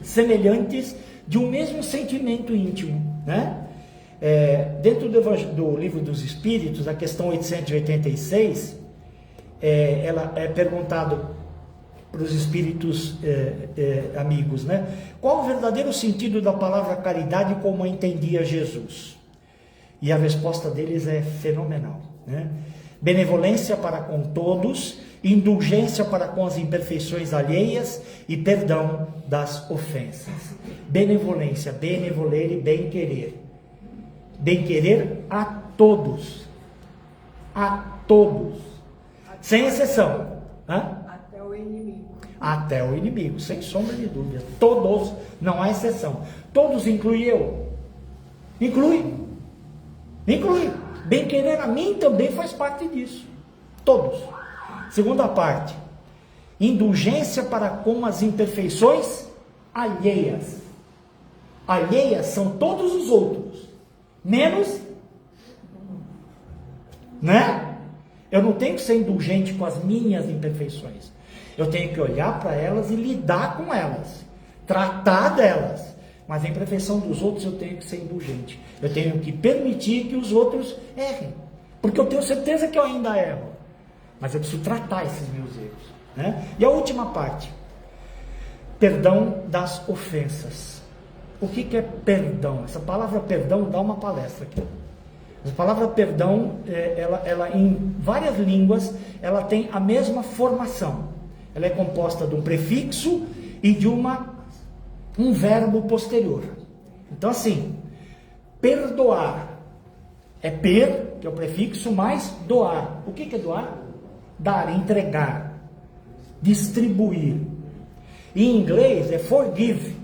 semelhantes de um mesmo sentimento íntimo, né? Dentro do Livro dos Espíritos, a questão 886, ela é perguntado para os espíritos amigos, né? Qual o verdadeiro sentido da palavra caridade como a entendia Jesus? E a resposta deles é fenomenal, né? Benevolência para com todos, indulgência para com as imperfeições alheias e perdão das ofensas. Benevolência, benevoler e bem-querer. Bem-querer a todos. A todos. Sem exceção. Até o inimigo. Até o inimigo, sem sombra de dúvida. Todos, não há exceção. Todos inclui eu. Inclui. Bem-querer a mim também faz parte disso. Todos. Segunda parte. Indulgência para com as imperfeições alheias. Alheias são todos os outros, menos, né? Eu não tenho que ser indulgente com as minhas imperfeições. Eu tenho que olhar para elas e lidar com elas, tratar delas. Mas a imperfeição dos outros eu tenho que ser indulgente. Eu tenho que permitir que os outros errem, porque eu tenho certeza que eu ainda erro. Mas eu preciso tratar esses meus erros, né? E a última parte, perdão das ofensas. O que é perdão? Essa palavra perdão dá uma palestra aqui. A palavra perdão, ela em várias línguas, ela tem a mesma formação. Ela é composta de um prefixo e de um verbo posterior. Então assim, perdoar É per, que é o prefixo, mais doar. O que é doar? Dar, entregar, distribuir. Em inglês é forgive.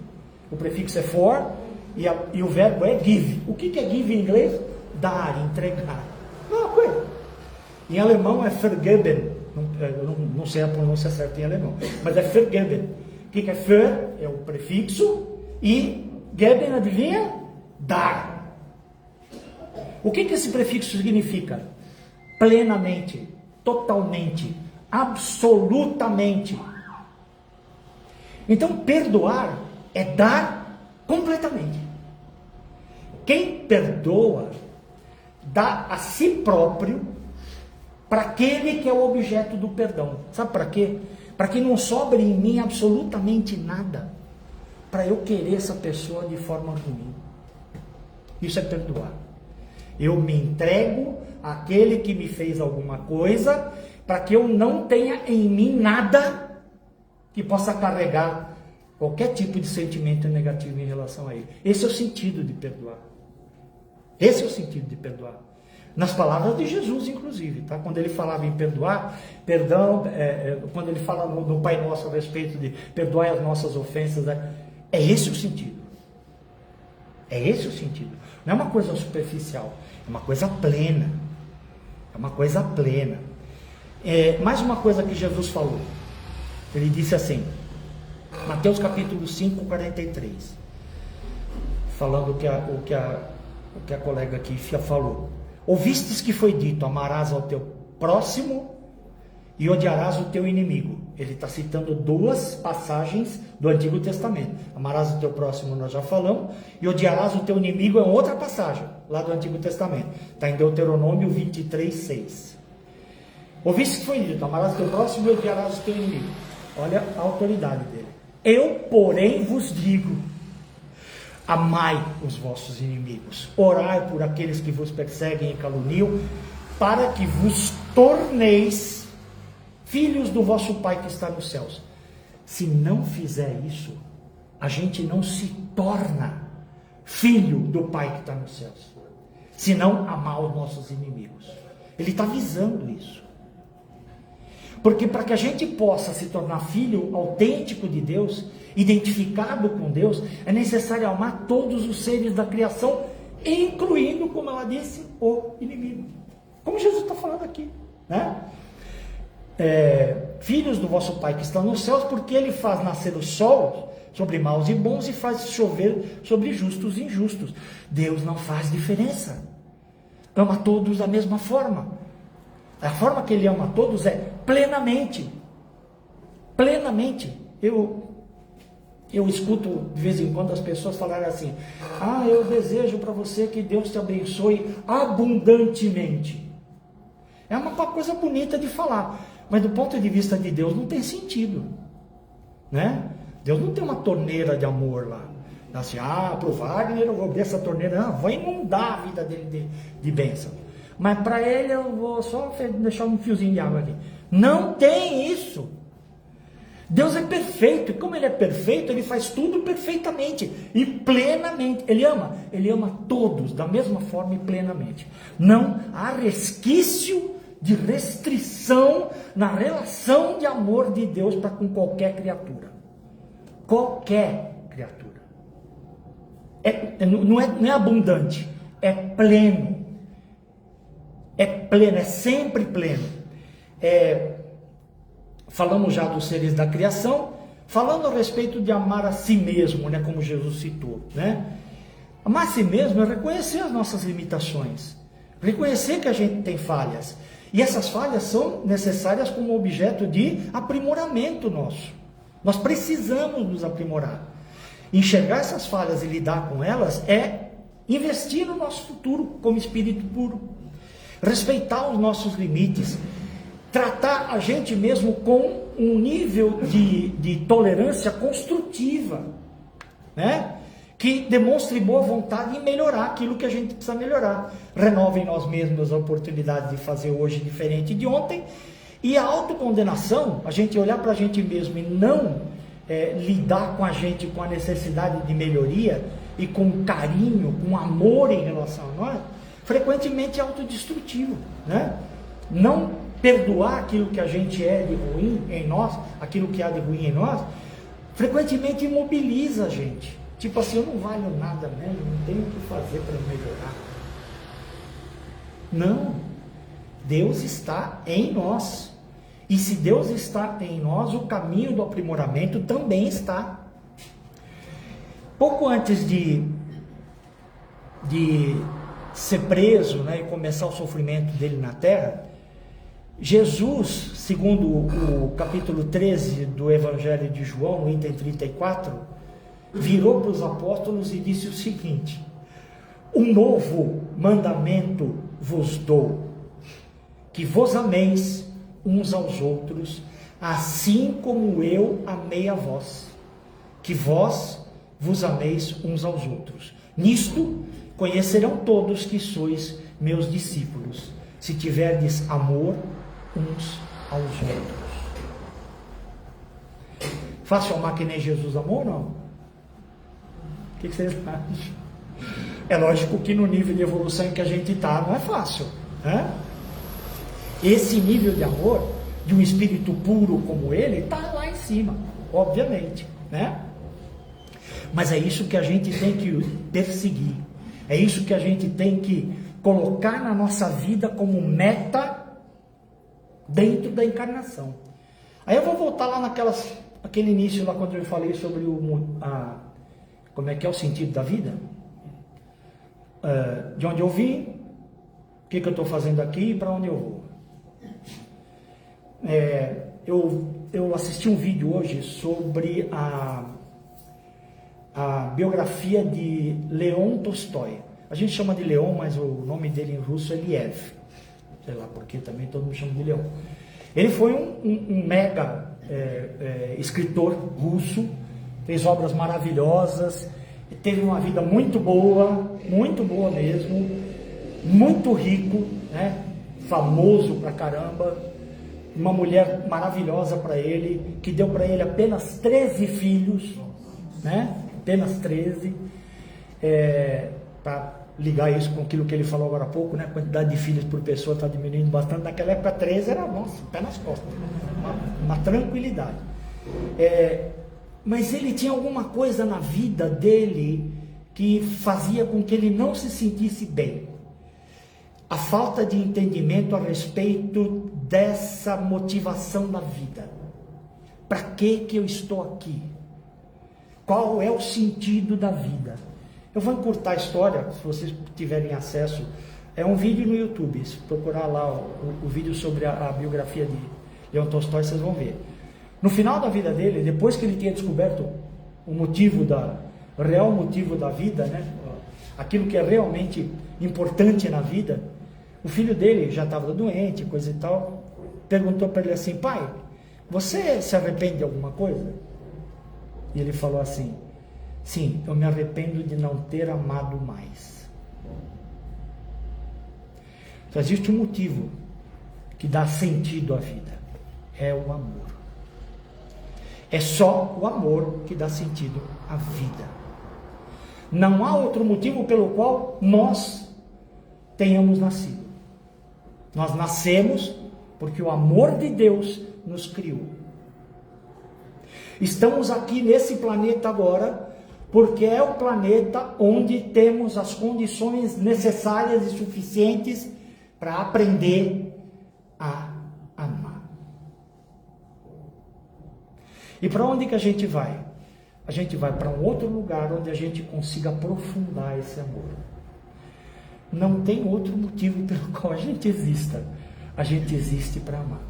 O prefixo é for e o verbo é give. O que é give em inglês? Dar, entregar. Não, coisa. Em alemão é vergeben. Eu não sei a pronúncia certa em alemão, mas é vergeben. O que é ver? É o prefixo. E geben, adivinha? Dar. O que esse prefixo significa? Plenamente, totalmente, absolutamente. Então, perdoar é dar completamente. Quem perdoa, dá a si próprio para aquele que é o objeto do perdão. Sabe para quê? Para que não sobre em mim absolutamente nada, para eu querer essa pessoa de forma ruim. Isso é perdoar. Eu me entrego àquele que me fez alguma coisa, para que eu não tenha em mim nada que possa carregar qualquer tipo de sentimento negativo em relação a ele. Esse é o sentido de perdoar. Esse é o sentido de perdoar. Nas palavras de Jesus, inclusive, tá? Quando ele falava em perdoar, perdão, quando ele fala no Pai Nosso a respeito de perdoar as nossas ofensas, é esse o sentido. É esse o sentido. Não é uma coisa superficial, é uma coisa plena. É uma coisa plena. Mais uma coisa que Jesus falou. Ele disse assim, Mateus capítulo 5, 43, falando o que a colega aqui falou. Ouvistes que foi dito, amarás ao teu próximo e odiarás o teu inimigo. Ele está citando duas passagens do Antigo Testamento. Amarás o teu próximo, nós já falamos, e odiarás o teu inimigo é outra passagem, lá do Antigo Testamento. Está em Deuteronômio 23, 6. Ouvistes que foi dito, amarás o teu próximo e odiarás o teu inimigo. Olha a autoridade dele. Eu, porém, vos digo, amai os vossos inimigos, orai por aqueles que vos perseguem e caluniam, para que vos torneis filhos do vosso Pai que está nos céus. Se não fizer isso, a gente não se torna filho do Pai que está nos céus, se não amar os nossos inimigos. Ele está avisando isso. Porque para que a gente possa se tornar filho autêntico de Deus, identificado com Deus, é necessário amar todos os seres da criação, incluindo, como ela disse, o inimigo. Como Jesus está falando aqui, né? Filhos do vosso Pai que está nos céus, porque Ele faz nascer o sol sobre maus e bons e faz chover sobre justos e injustos. Deus não faz diferença. Ama todos da mesma forma. A forma que Ele ama todos é plenamente. Plenamente. Eu escuto de vez em quando as pessoas falarem assim: eu desejo para você que Deus te abençoe abundantemente. É uma coisa bonita de falar, mas do ponto de vista de Deus não tem sentido, né? Deus não tem uma torneira de amor lá. Assim, para o Wagner eu vou abrir essa torneira, vou inundar a vida dele de bênção. Mas para ele eu vou só deixar um fiozinho de água aqui. Não tem isso. Deus é perfeito, e como Ele é perfeito, Ele faz tudo perfeitamente e plenamente. Ele ama todos da mesma forma e plenamente. Não há resquício de restrição na relação de amor de Deus para com qualquer criatura. Qualquer criatura. Não é abundante, é pleno. É pleno, é sempre pleno. Falamos já dos seres da criação, falando a respeito de amar a si mesmo, né, como Jesus citou, né? Amar a si mesmo é reconhecer as nossas limitações, reconhecer que a gente tem falhas, e essas falhas são necessárias como objeto de aprimoramento nosso. Nós precisamos nos aprimorar. Enxergar essas falhas e lidar com elas é investir no nosso futuro como espírito puro, respeitar os nossos limites, tratar a gente mesmo com um nível de tolerância construtiva, né? Que demonstre boa vontade em melhorar aquilo que a gente precisa melhorar. Renova em nós mesmos a oportunidade de fazer hoje diferente de ontem. E a autocondenação, a gente olhar para a gente mesmo e não lidar com a gente com a necessidade de melhoria e com carinho, com amor em relação a nós, frequentemente é autodestrutivo, né? Não perdoar aquilo que a gente é de ruim em nós, aquilo que há de ruim em nós, frequentemente imobiliza a gente. Tipo assim, eu não valho nada mesmo, não tenho o que fazer para melhorar. Não. Deus está em nós. E se Deus está em nós, o caminho do aprimoramento também está. Pouco antes de ser preso, né, e começar o sofrimento dele na terra, Jesus, segundo o capítulo 13 do Evangelho de João, no item 34, virou para os apóstolos e disse o seguinte: um novo mandamento vos dou, que vos ameis uns aos outros, assim como eu amei a vós, que vós vos ameis uns aos outros. Nisto conhecerão todos que sois meus discípulos, se tiverdes amor uns aos outros. Fácil amar que nem Jesus amou ou não? O que vocês acham? É lógico que no nível de evolução em que a gente está não é fácil, né? Esse nível de amor de um espírito puro como ele está lá em cima, obviamente, né? Mas é isso que a gente tem que perseguir, é isso que a gente tem que colocar na nossa vida como meta dentro da encarnação. Aí eu vou voltar lá aquele início lá quando eu falei sobre como é que é o sentido da vida, de onde eu vim, o que eu estou fazendo aqui e para onde eu vou. Eu assisti um vídeo hoje sobre a biografia de Leon Tolstói. A gente chama de Leon, mas o nome dele em russo é Liev. Sei lá porque também todo mundo chama de Leon. Ele foi um mega escritor russo, fez obras maravilhosas, teve uma vida muito boa mesmo, muito rico, né? Famoso pra caramba, uma mulher maravilhosa para ele, que deu para ele apenas 13 filhos, né? Apenas 13, para ligar isso com aquilo que ele falou agora há pouco, né? A quantidade de filhos por pessoa está diminuindo bastante. Naquela época 13 era, nossa, pé nas costas, uma tranquilidade. Mas ele tinha alguma coisa na vida dele que fazia com que ele não se sentisse bem. A falta de entendimento a respeito dessa motivação da vida. Para que eu estou aqui? Qual é o sentido da vida? Eu vou encurtar a história, se vocês tiverem acesso. É um vídeo no YouTube, se procurar lá o vídeo sobre a biografia de Leon Tolstói, vocês vão ver. No final da vida dele, depois que ele tinha descoberto o real motivo da vida, né? Aquilo que é realmente importante na vida, o filho dele já estava doente, coisa e tal, perguntou para ele assim: pai, você se arrepende de alguma coisa? E ele falou assim: sim, eu me arrependo de não ter amado mais. Então existe um motivo que dá sentido à vida, é o amor. É só o amor que dá sentido à vida. Não há outro motivo pelo qual nós tenhamos nascido. Nós nascemos porque o amor de Deus nos criou. Estamos aqui nesse planeta agora porque é o planeta onde temos as condições necessárias e suficientes para aprender a amar. E para onde que a gente vai? A gente vai para um outro lugar onde a gente consiga aprofundar esse amor. Não tem outro motivo pelo qual a gente exista. A gente existe para amar.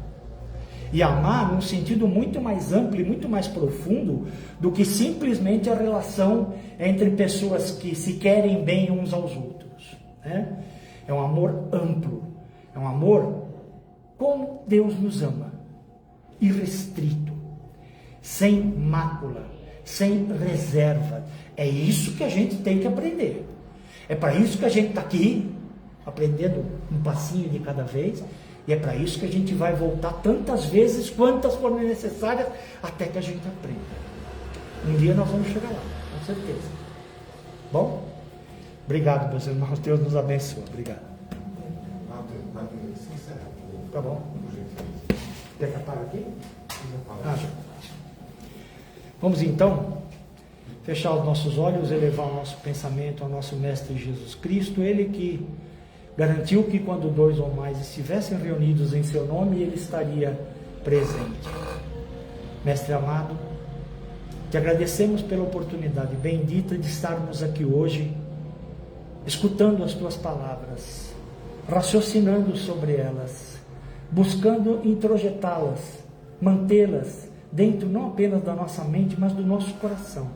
E amar num sentido muito mais amplo e muito mais profundo do que simplesmente a relação entre pessoas que se querem bem uns aos outros, né? É um amor amplo. É um amor como Deus nos ama. Irrestrito. Sem mácula. Sem reserva. É isso que a gente tem que aprender. É para isso que a gente está aqui, aprendendo um passinho de cada vez, e é para isso que a gente vai voltar tantas vezes, quantas forem necessárias, até que a gente aprenda. Um dia nós vamos chegar lá, com certeza. Bom? Obrigado, meus irmãos. Deus nos abençoe. Obrigado. Tá bom. Quer que apague aqui? Já. Vamos então fechar os nossos olhos, elevar o nosso pensamento ao nosso Mestre Jesus Cristo, Ele que garantiu que quando 2 ou mais estivessem reunidos em seu nome, Ele estaria presente. Mestre amado, te agradecemos pela oportunidade bendita de estarmos aqui hoje, escutando as tuas palavras, raciocinando sobre elas, buscando introjetá-las, mantê-las dentro não apenas da nossa mente, mas do nosso coração,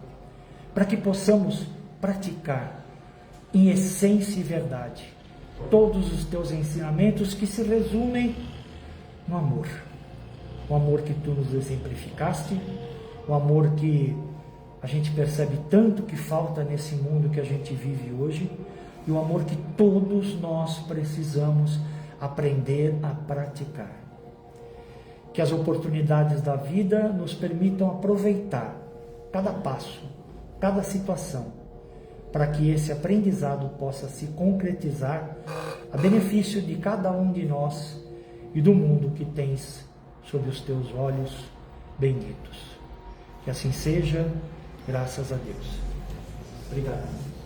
para que possamos praticar em essência e verdade todos os teus ensinamentos que se resumem no amor. O amor que tu nos exemplificaste, o amor que a gente percebe tanto que falta nesse mundo que a gente vive hoje, e o amor que todos nós precisamos aprender a praticar. Que as oportunidades da vida nos permitam aproveitar cada passo, cada situação, para que esse aprendizado possa se concretizar a benefício de cada um de nós e do mundo que tens sob os teus olhos benditos. Que assim seja, graças a Deus. Obrigado.